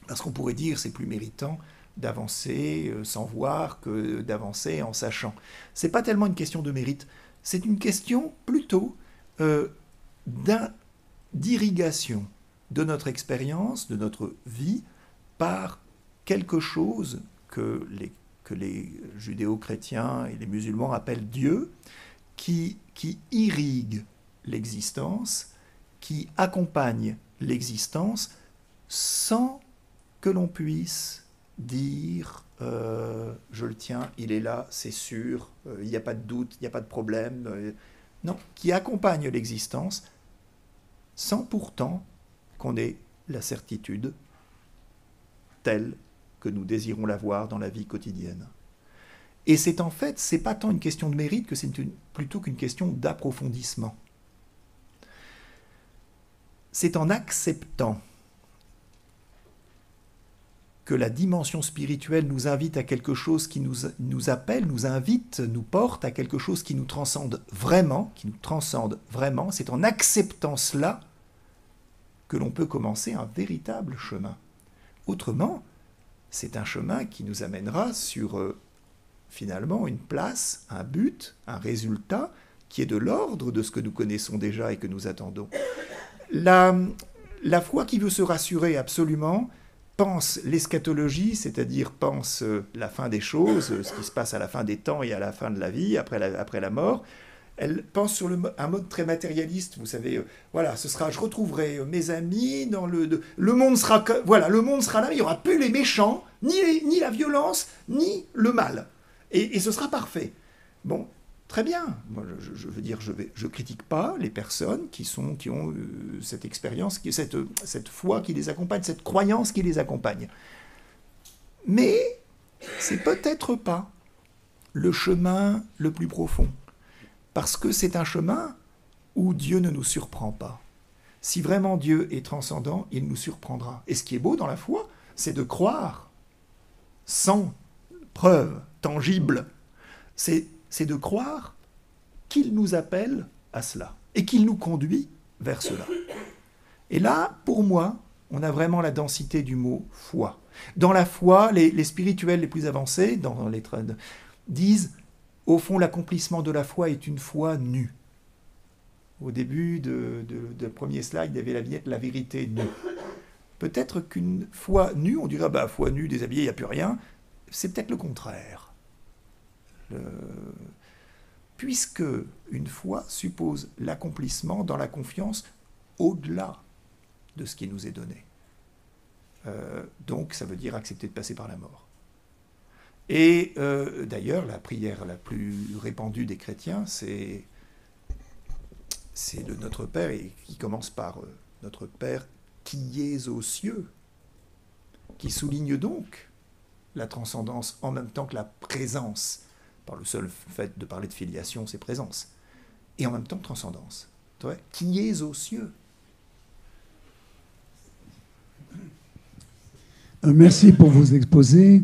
parce qu'on pourrait dire c'est plus méritant d'avancer sans voir que d'avancer en sachant. Ce n'est pas tellement une question de mérite, c'est une question plutôt d'irrigation, de notre expérience, de notre vie, par quelque chose que les judéo-chrétiens et les musulmans appellent Dieu, qui irrigue l'existence, qui accompagne l'existence, sans que l'on puisse dire je le tiens, il est là, c'est sûr, il n'y a pas de doute, il n'y a pas de problème. Non, qui accompagne l'existence sans pourtant qu'on ait la certitude telle que nous désirons la voir dans la vie quotidienne. Et c'est en fait, c'est pas tant une question de mérite que c'est plutôt qu'une question d'approfondissement. C'est en acceptant que la dimension spirituelle nous invite à quelque chose qui nous appelle, nous invite, nous porte à quelque chose qui nous transcende vraiment, c'est en acceptant cela que l'on peut commencer un véritable chemin. Autrement, c'est un chemin qui nous amènera sur finalement une place, un but, un résultat qui est de l'ordre de ce que nous connaissons déjà et que nous attendons. La foi qui veut se rassurer absolument pense l'eschatologie, c'est-à-dire pense la fin des choses, ce qui se passe à la fin des temps et à la fin de la vie, après la mort. Elle pense sur un mode très matérialiste, vous savez, voilà, ce sera, je retrouverai mes amis, dans le monde sera, voilà, le monde sera là, il n'y aura plus les méchants, ni la violence, ni le mal. Et ce sera parfait. Bon, très bien. Moi, je veux dire, je critique pas les personnes qui ont cette expérience, cette foi qui les accompagne, cette croyance qui les accompagne. Mais c'est peut-être pas le chemin le plus profond. Parce que c'est un chemin où Dieu ne nous surprend pas. Si vraiment Dieu est transcendant, il nous surprendra. Et ce qui est beau dans la foi, c'est de croire sans preuve tangible. C'est de croire qu'il nous appelle à cela et qu'il nous conduit vers cela. Et là, pour moi, on a vraiment la densité du mot foi. Dans la foi, les spirituels les plus avancés disent au fond, l'accomplissement de la foi est une foi nue. Au début de premier slide, il y avait la vérité nue. Peut-être qu'une foi nue, on dirait, foi nue, déshabillée, il n'y a plus rien. C'est peut-être le contraire. Puisque une foi suppose l'accomplissement dans la confiance au-delà de ce qui nous est donné. Donc, ça veut dire accepter de passer par la mort. Et d'ailleurs, la prière la plus répandue des chrétiens, c'est de Notre Père, et qui commence par Notre Père qui es aux cieux, qui souligne donc la transcendance en même temps que la présence. Par le seul fait de parler de filiation, c'est présence. Et en même temps, transcendance. Qui es aux cieux. Merci pour vos exposés.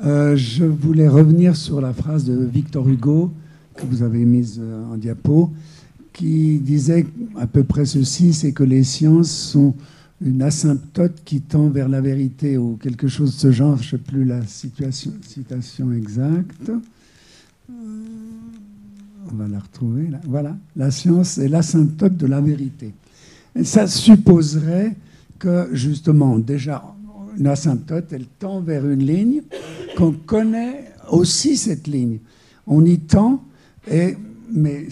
Je voulais revenir sur la phrase de Victor Hugo, que vous avez mise en diapo, qui disait à peu près ceci, c'est que les sciences sont une asymptote qui tend vers la vérité, ou quelque chose de ce genre, je ne sais plus la citation exacte. On va la retrouver là. Voilà, la science est l'asymptote de la vérité. Et ça supposerait que, justement, déjà, une asymptote, elle tend vers une ligne, qu'on connaît aussi cette ligne. On y tend, mais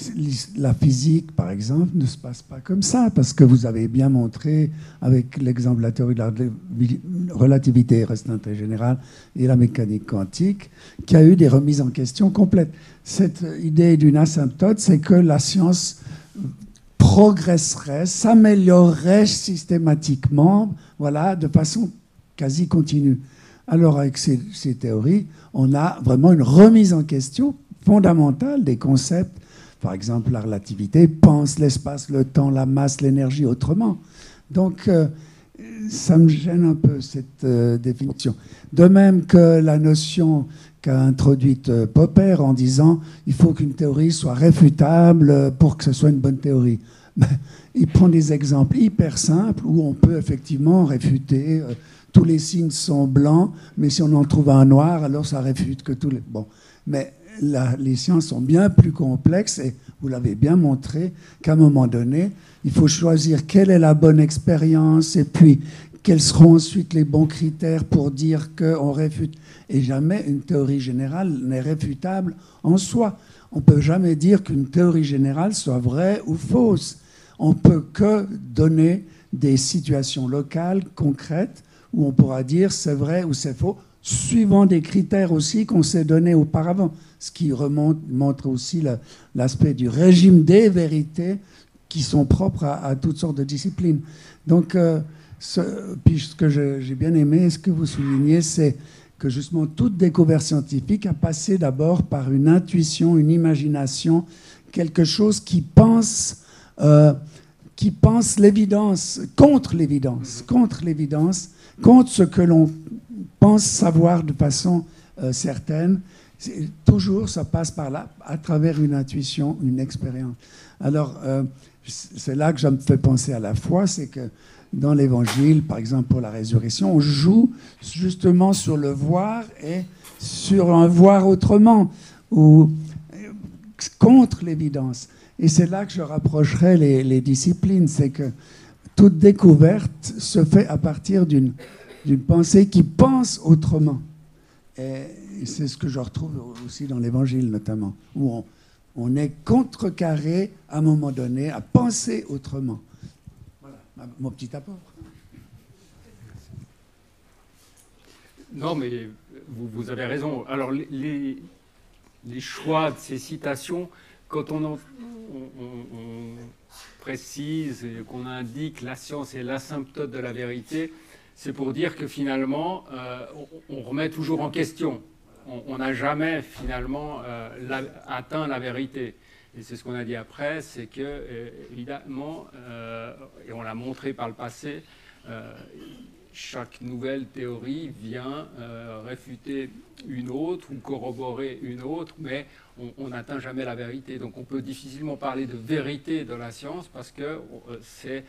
la physique, par exemple, ne se passe pas comme ça, parce que vous avez bien montré, avec l'exemple de la théorie de la relativité restreinte et générale et la mécanique quantique, qu'il y a eu des remises en question complètes. Cette idée d'une asymptote, c'est que la science progresserait, s'améliorerait systématiquement, voilà, de façon quasi continue. Alors, avec ces théories, on a vraiment une remise en question fondamentale des concepts. Par exemple, la relativité pense l'espace, le temps, la masse, l'énergie autrement. Donc, ça me gêne un peu, cette définition. De même que la notion qu'a introduite Popper en disant il faut qu'une théorie soit réfutable pour que ce soit une bonne théorie. Il prend des exemples hyper simples où on peut effectivement réfuter tous les signes sont blancs, mais si on en trouve un noir, alors ça réfute que tous les... Bon, mais les sciences sont bien plus complexes et vous l'avez bien montré, qu'à un moment donné, il faut choisir quelle est la bonne expérience et puis quels seront ensuite les bons critères pour dire qu'on réfute. Et jamais une théorie générale n'est réfutable en soi. On ne peut jamais dire qu'une théorie générale soit vraie ou fausse. On ne peut que donner des situations locales, concrètes, où on pourra dire c'est vrai ou c'est faux, suivant des critères aussi qu'on s'est donnés auparavant. Ce qui montre aussi l'aspect du régime des vérités qui sont propres à toutes sortes de disciplines. Donc, puis ce que j'ai bien aimé, ce que vous soulignez, c'est que justement toute découverte scientifique a passé d'abord par une intuition, une imagination, quelque chose qui pense l'évidence, contre l'évidence, contre ce que l'on pense savoir de façon certaine. Toujours, ça passe par là, à travers une intuition, une expérience. Alors, c'est là que je me fais penser à la foi, c'est que dans l'Évangile, par exemple pour la résurrection, on joue justement sur le voir et sur un voir autrement, ou contre l'évidence. Et c'est là que je rapprocherai les disciplines, c'est que toute découverte se fait à partir d'une pensée qui pense autrement. Et c'est ce que je retrouve aussi dans l'Évangile notamment, où on est contrecarré à un moment donné à penser autrement. Voilà mon petit apport. Non, mais vous avez raison. Alors, les choix de ces citations, quand on précise et qu'on indique la science est l'asymptote de la vérité, c'est pour dire que finalement, on remet toujours en question. On n'a jamais finalement atteint la vérité. Et c'est ce qu'on a dit après, c'est que, évidemment, et on l'a montré par le passé, chaque nouvelle théorie vient réfuter une autre ou corroborer une autre, mais on n'atteint jamais la vérité. Donc on peut difficilement parler de vérité de la science parce que c'est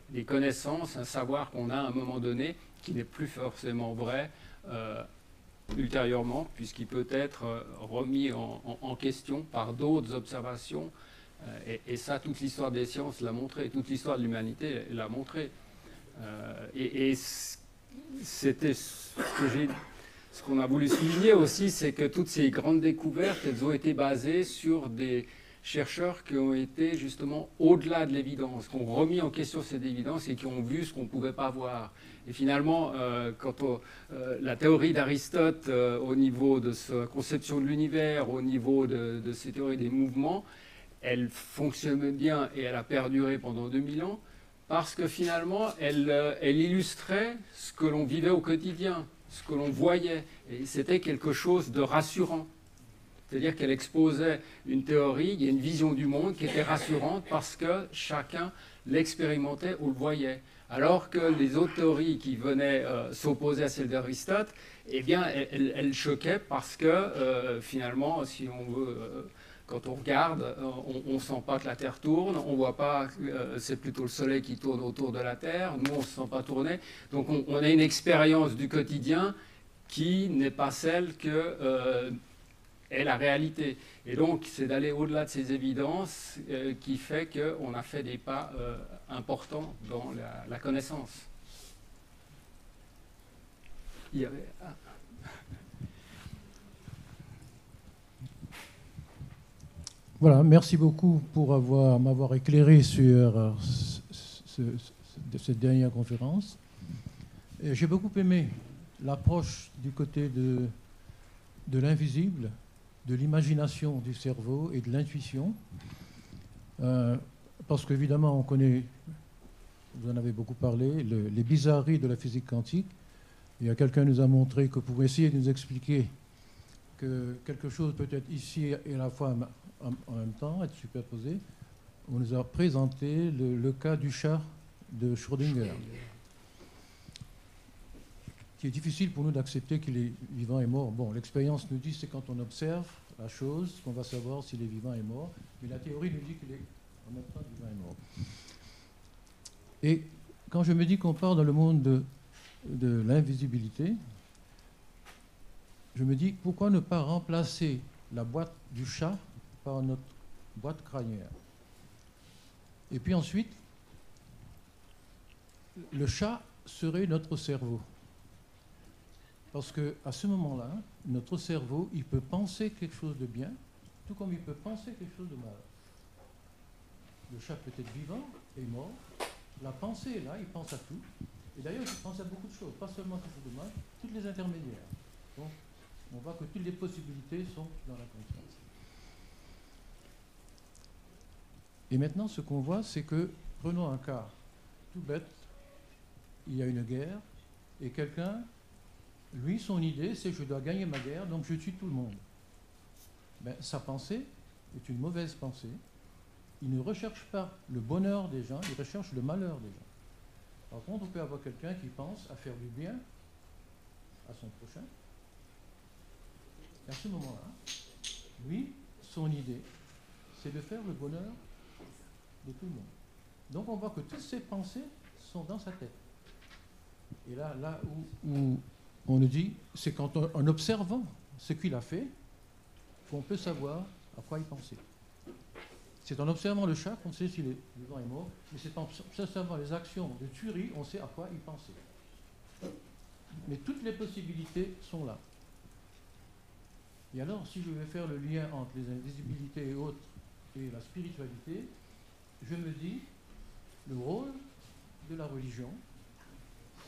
des connaissances, un savoir qu'on a à un moment donné qui n'est plus forcément vrai ultérieurement, puisqu'il peut être remis en question par d'autres observations. Et ça, toute l'histoire des sciences l'a montré, toute l'histoire de l'humanité l'a montré. Et c'était ce qu'on a voulu souligner aussi, c'est que toutes ces grandes découvertes, elles ont été basées sur des chercheurs qui ont été justement au-delà de l'évidence, qui ont remis en question cette évidence et qui ont vu ce qu'on ne pouvait pas voir. Et finalement, la théorie d'Aristote, au niveau de sa conception de l'univers, au niveau de ses théories des mouvements, elle fonctionne bien et elle a perduré pendant 2000 ans parce que finalement, elle illustrait ce que l'on vivait au quotidien, ce que l'on voyait. Et c'était quelque chose de rassurant. C'est-à-dire qu'elle exposait une théorie, il y a une vision du monde qui était rassurante parce que chacun l'expérimentait ou le voyait. Alors que les autres théories qui venaient s'opposer à celle d'Aristote, eh bien, elles choquaient parce que finalement, si on veut, quand on regarde, on ne sent pas que la Terre tourne, on ne voit pas que c'est plutôt le Soleil qui tourne autour de la Terre, nous on ne se sent pas tourner. Donc on a une expérience du quotidien qui n'est pas celle que est la réalité. Et donc, c'est d'aller au-delà de ces évidences qui fait qu'on a fait des pas importants dans la connaissance. Il y avait... Voilà, merci beaucoup pour m'avoir éclairé sur cette dernière conférence. J'ai beaucoup aimé l'approche du côté de l'invisible, de l'imagination du cerveau et de l'intuition. Parce qu'évidemment, on connaît, vous en avez beaucoup parlé, les bizarreries de la physique quantique. Il y a quelqu'un qui nous a montré que pour essayer de nous expliquer que quelque chose peut être ici et à la fois en même temps, être superposé, on nous a présenté le cas du chat de Schrödinger, qui est difficile pour nous d'accepter qu'il est vivant et mort. Bon, l'expérience nous dit c'est quand on observe la chose qu'on va savoir s'il est vivant et mort, mais la théorie nous dit qu'il est en même temps vivant et mort. Et quand je me dis qu'on part dans le monde de l'invisibilité, je me dis pourquoi ne pas remplacer la boîte du chat par notre boîte crânière. Et puis ensuite, le chat serait notre cerveau. Parce qu'à ce moment-là, notre cerveau, il peut penser quelque chose de bien, tout comme il peut penser quelque chose de mal. Le chat peut être vivant et mort. La pensée est là, il pense à tout. Et d'ailleurs, il pense à beaucoup de choses, pas seulement quelque chose de mal, toutes les intermédiaires. Donc, on voit que toutes les possibilités sont dans la conscience. Et maintenant, ce qu'on voit, c'est que, prenons un cas tout bête, il y a une guerre, et quelqu'un, lui, son idée, c'est je dois gagner ma guerre, donc je tue tout le monde. Ben, sa pensée est une mauvaise pensée. Il ne recherche pas le bonheur des gens, il recherche le malheur des gens. Par contre, on peut avoir quelqu'un qui pense à faire du bien à son prochain. Et à ce moment-là, lui, son idée, c'est de faire le bonheur de tout le monde. Donc on voit que toutes ces pensées sont dans sa tête. Et là où on nous dit, c'est en observant ce qu'il a fait qu'on peut savoir à quoi il pensait. C'est en observant le chat qu'on sait s'il est vivant et mort, mais c'est en observant les actions de tuerie, on sait à quoi il pensait. Mais toutes les possibilités sont là. Et alors, si je vais faire le lien entre les invisibilités et autres et la spiritualité, je me dis, le rôle de la religion,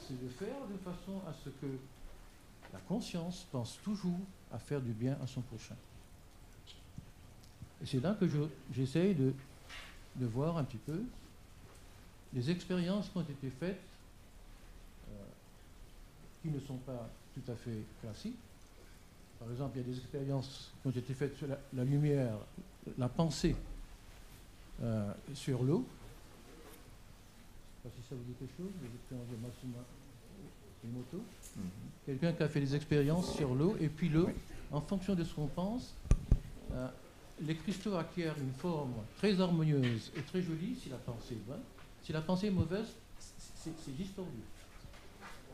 c'est de faire de façon à ce que la conscience pense toujours à faire du bien à son prochain. Et c'est là que j'essaye de voir un petit peu les expériences qui ont été faites, qui ne sont pas tout à fait classiques. Par exemple, il y a des expériences qui ont été faites sur la lumière, la pensée sur l'eau. Je ne sais pas si ça vous dit quelque chose, les expériences de Massuma Emoto. Quelqu'un qui a fait des expériences sur l'eau, et puis l'eau, en fonction de ce qu'on pense, les cristaux acquièrent une forme très harmonieuse et très jolie si la pensée est bonne. Si la pensée est mauvaise, c'est distordu.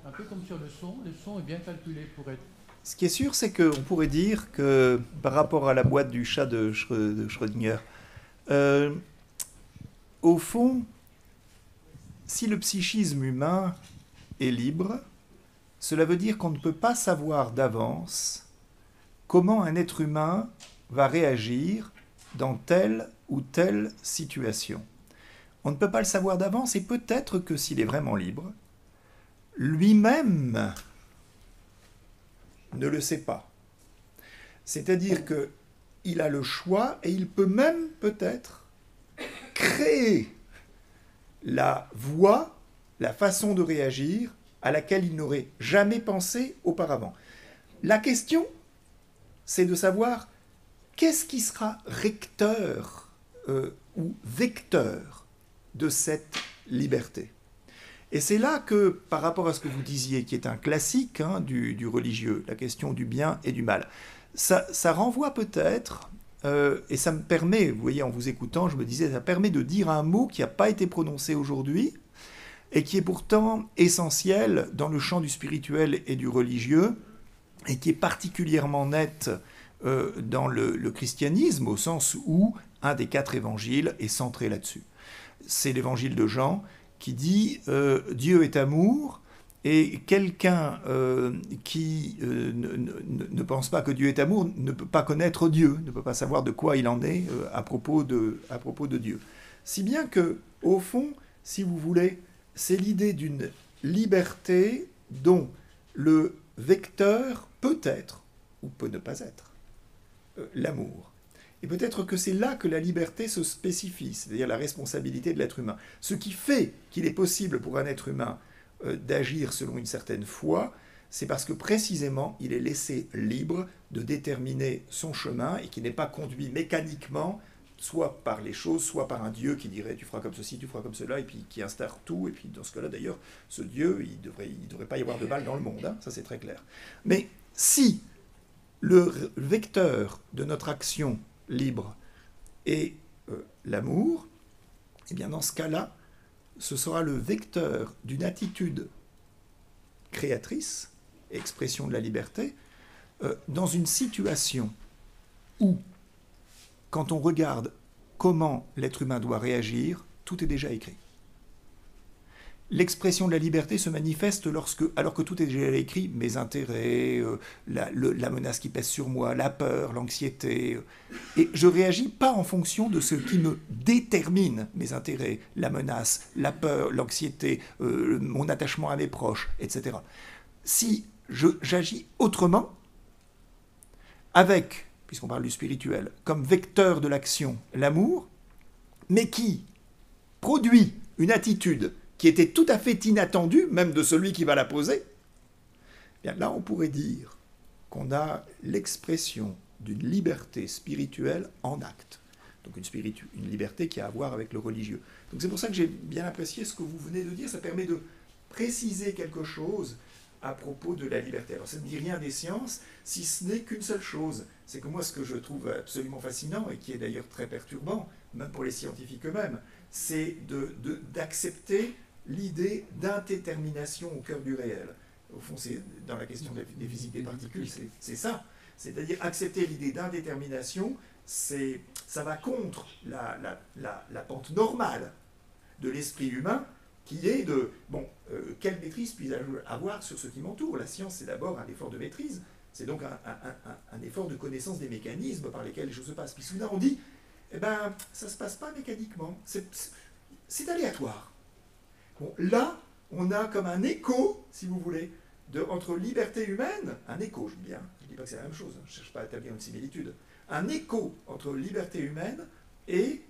Un peu comme sur le son est bien calculé pour être... Ce qui est sûr, c'est qu'on pourrait dire que, par rapport à la boîte du chat de Schrödinger, au fond, si le psychisme humain est libre, cela veut dire qu'on ne peut pas savoir d'avance comment un être humain va réagir dans telle ou telle situation. On ne peut pas le savoir d'avance, et peut-être que s'il est vraiment libre, lui-même ne le sait pas. C'est-à-dire qu'il a le choix, et il peut même peut-être créer la voie, la façon de réagir à laquelle il n'aurait jamais pensé auparavant. La question, c'est de savoir qu'est-ce qui sera recteur ou vecteur de cette liberté. Et c'est là que, par rapport à ce que vous disiez, qui est un classique du religieux, la question du bien et du mal, ça renvoie peut-être, et ça me permet, vous voyez, en vous écoutant, je me disais, ça permet de dire un mot qui n'a pas été prononcé aujourd'hui, et qui est pourtant essentiel dans le champ du spirituel et du religieux, et qui est particulièrement net dans le christianisme, au sens où un des 4 évangiles est centré là-dessus. C'est l'évangile de Jean qui dit Dieu est amour, et quelqu'un qui ne pense pas que Dieu est amour ne peut pas connaître Dieu, ne peut pas savoir de quoi il en est à propos de Dieu. Si bien que, au fond, si vous voulez, c'est l'idée d'une liberté dont le vecteur peut être, ou peut ne pas être, l'amour. Et peut-être que c'est là que la liberté se spécifie, c'est-à-dire la responsabilité de l'être humain. Ce qui fait qu'il est possible pour un être humain d'agir selon une certaine foi, c'est parce que précisément il est laissé libre de déterminer son chemin et qui n'est pas conduit mécaniquement, soit par les choses, soit par un Dieu qui dirait tu feras comme ceci, tu feras comme cela, et puis qui instaure tout. Et puis dans ce cas-là, d'ailleurs, ce Dieu, il devrait pas y avoir de mal dans le monde, ça c'est très clair. Mais si le vecteur de notre action libre est l'amour, eh bien dans ce cas-là, ce sera le vecteur d'une attitude créatrice, expression de la liberté, dans une situation où, quand on regarde comment l'être humain doit réagir, tout est déjà écrit. L'expression de la liberté se manifeste alors que tout est déjà écrit, mes intérêts, la menace qui pèse sur moi, la peur, l'anxiété. Et je réagis pas en fonction de ce qui me détermine mes intérêts, la menace, la peur, l'anxiété, mon attachement à mes proches, etc. Si j'agis autrement, avec, puisqu'on parle du spirituel, comme vecteur de l'action, l'amour, mais qui produit une attitude qui était tout à fait inattendue, même de celui qui va la poser, bien là on pourrait dire qu'on a l'expression d'une liberté spirituelle en acte. Donc une liberté qui a à voir avec le religieux. Donc c'est pour ça que j'ai bien apprécié ce que vous venez de dire, ça permet de préciser quelque chose à propos de la liberté. Alors ça ne dit rien des sciences, si ce n'est qu'une seule chose, c'est que moi ce que je trouve absolument fascinant, et qui est d'ailleurs très perturbant, même pour les scientifiques eux-mêmes, c'est d'accepter l'idée d'indétermination au cœur du réel. Au fond, c'est dans la question des physiques des particules, c'est ça. C'est-à-dire accepter l'idée d'indétermination, ça va contre la pente normale de l'esprit humain, qui est de, quelle maîtrise puis-je avoir sur ce qui m'entoure? La science, c'est d'abord un effort de maîtrise, c'est donc un effort de connaissance des mécanismes par lesquels les choses se passent. Puis soudain, on dit, ça ne se passe pas mécaniquement, c'est aléatoire. Bon, là, on a comme un écho, si vous voulez, entre liberté humaine, un écho, je dis bien, je ne dis pas que c'est la même chose, je ne cherche pas à établir une similitude, un écho entre liberté humaine et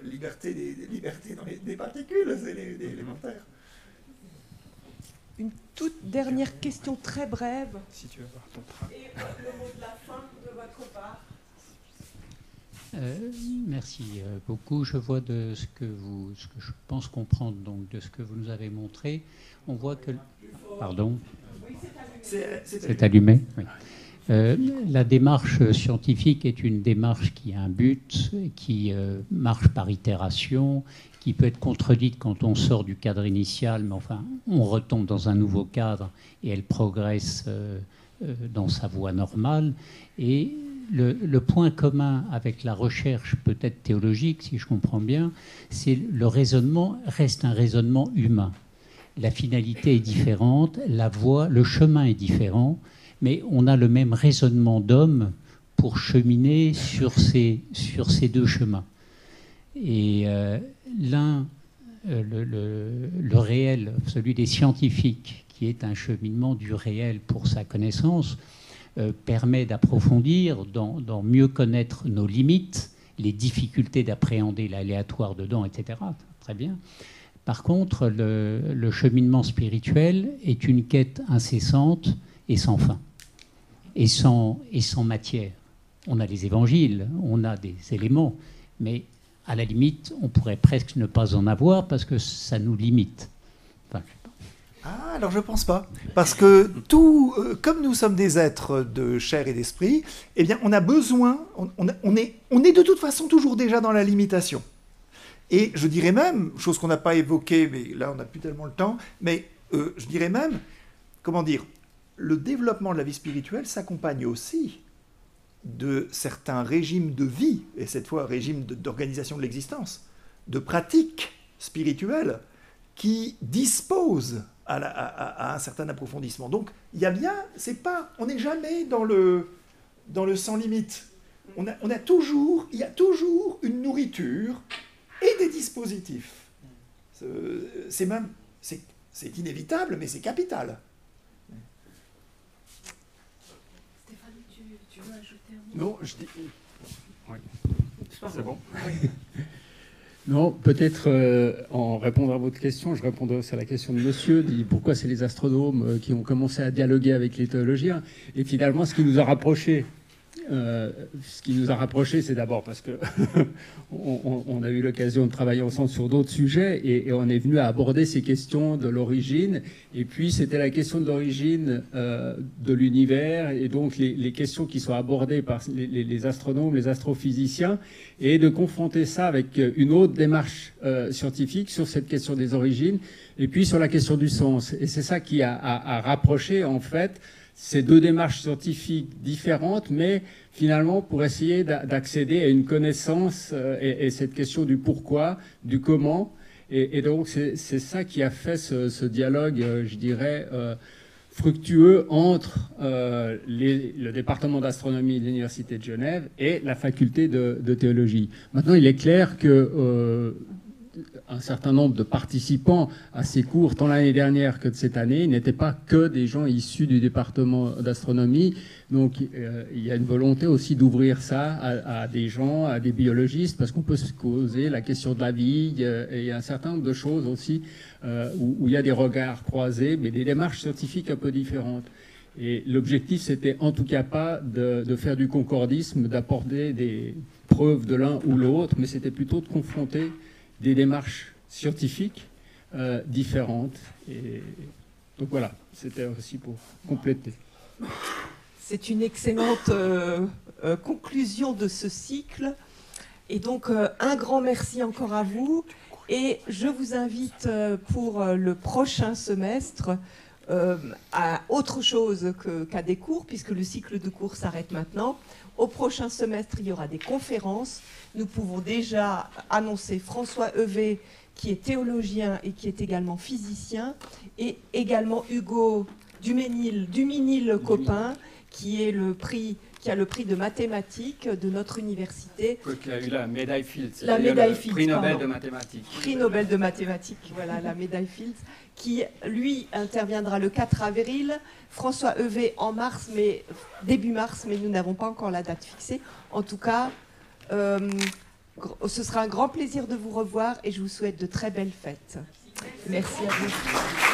liberté dans des particules, c'est élémentaire. Une toute dernière question très brève. Si tu veux voir ton train. Et le mot de la fin de votre part. Merci beaucoup. Je vois de ce que je pense comprendre donc de ce que vous nous avez montré. On voit que, pardon, c'est allumé. Oui. La démarche scientifique est une démarche qui a un but, qui marche par itération, qui peut être contredite quand on sort du cadre initial, mais enfin, on retombe dans un nouveau cadre et elle progresse dans sa voie normale. Et le point commun avec la recherche peut-être théologique, si je comprends bien, c'est le raisonnement reste un raisonnement humain. La finalité est différente, la voie, le chemin est différent, mais on a le même raisonnement d'homme pour cheminer sur ces deux chemins. Et le réel, celui des scientifiques, qui est un cheminement du réel pour sa connaissance, permet d'approfondir, d'en mieux connaître nos limites, les difficultés d'appréhender l'aléatoire dedans, etc. Très bien. Par contre, le cheminement spirituel est une quête incessante et sans fin, et sans matière. On a les évangiles, on a des éléments, mais à la limite, on pourrait presque ne pas en avoir parce que ça nous limite. Enfin, Ah, alors je ne pense pas. Parce que tout, comme nous sommes des êtres de chair et d'esprit, eh bien, on a besoin, on est de toute façon toujours déjà dans la limitation. Et je dirais même, chose qu'on n'a pas évoquée, mais là on n'a plus tellement le temps, mais je dirais même, comment dire, le développement de la vie spirituelle s'accompagne aussi de certains régimes de vie, et cette fois régime d'organisation de l'existence, de pratiques spirituelles qui disposent à un certain approfondissement. Donc il y a bien, on n'est jamais dans le sans limite. Il y a toujours une nourriture et des dispositifs. C'est inévitable, mais c'est capital. Stéphane, tu veux ajouter un mot? Non, je dis... Oui. C'est bon. Non, peut-être en répondant à votre question, je répondrai aussi à la question de monsieur, dit pourquoi c'est les astronomes qui ont commencé à dialoguer avec les théologiens. Et finalement, ce qui nous a rapprochés, c'est d'abord parce que on a eu l'occasion de travailler ensemble sur d'autres sujets et on est venu à aborder ces questions de l'origine. Et puis, c'était la question de l'origine de l'univers et donc les questions qui sont abordées par les astronomes, les astrophysiciens, et de confronter ça avec une autre démarche scientifique sur cette question des origines et puis sur la question du sens. Et c'est ça qui a rapproché, en fait, ces deux démarches scientifiques différentes, mais finalement pour essayer d'accéder à une connaissance et cette question du pourquoi, du comment. Et donc c'est ça qui a fait ce dialogue, je dirais, fructueux entre le département d'astronomie de l'Université de Genève et la faculté de théologie. Maintenant, il est clair que un certain nombre de participants à ces cours, tant l'année dernière que de cette année, n'étaient pas que des gens issus du département d'astronomie. Donc il y a une volonté aussi d'ouvrir ça à des gens, à des biologistes, parce qu'on peut se poser la question de la vie, et il y a un certain nombre de choses aussi où il y a des regards croisés, mais des démarches scientifiques un peu différentes. Et l'objectif, c'était en tout cas pas de faire du concordisme, d'apporter des preuves de l'un ou l'autre, mais c'était plutôt de confronter des démarches scientifiques différentes. Et donc voilà, c'était aussi pour compléter. C'est une excellente conclusion de ce cycle. Et donc, un grand merci encore à vous. Et je vous invite pour le prochain semestre à autre chose qu'à des cours, puisque le cycle de cours s'arrête maintenant. Au prochain semestre, il y aura des conférences. Nous pouvons déjà annoncer François Heuvet, qui est théologien et qui est également physicien, et également Hugo Duminil-Copin, qui a le prix de mathématiques de notre université. Qui a eu la médaille Fields. La médaille Fields, prix Nobel de mathématiques. Prix Nobel de mathématiques, voilà, la médaille Fields, qui, lui, interviendra le 4 avril. François Heuvet en mars, début mars, mais nous n'avons pas encore la date fixée. En tout cas, ce sera un grand plaisir de vous revoir et je vous souhaite de très belles fêtes. Merci à vous.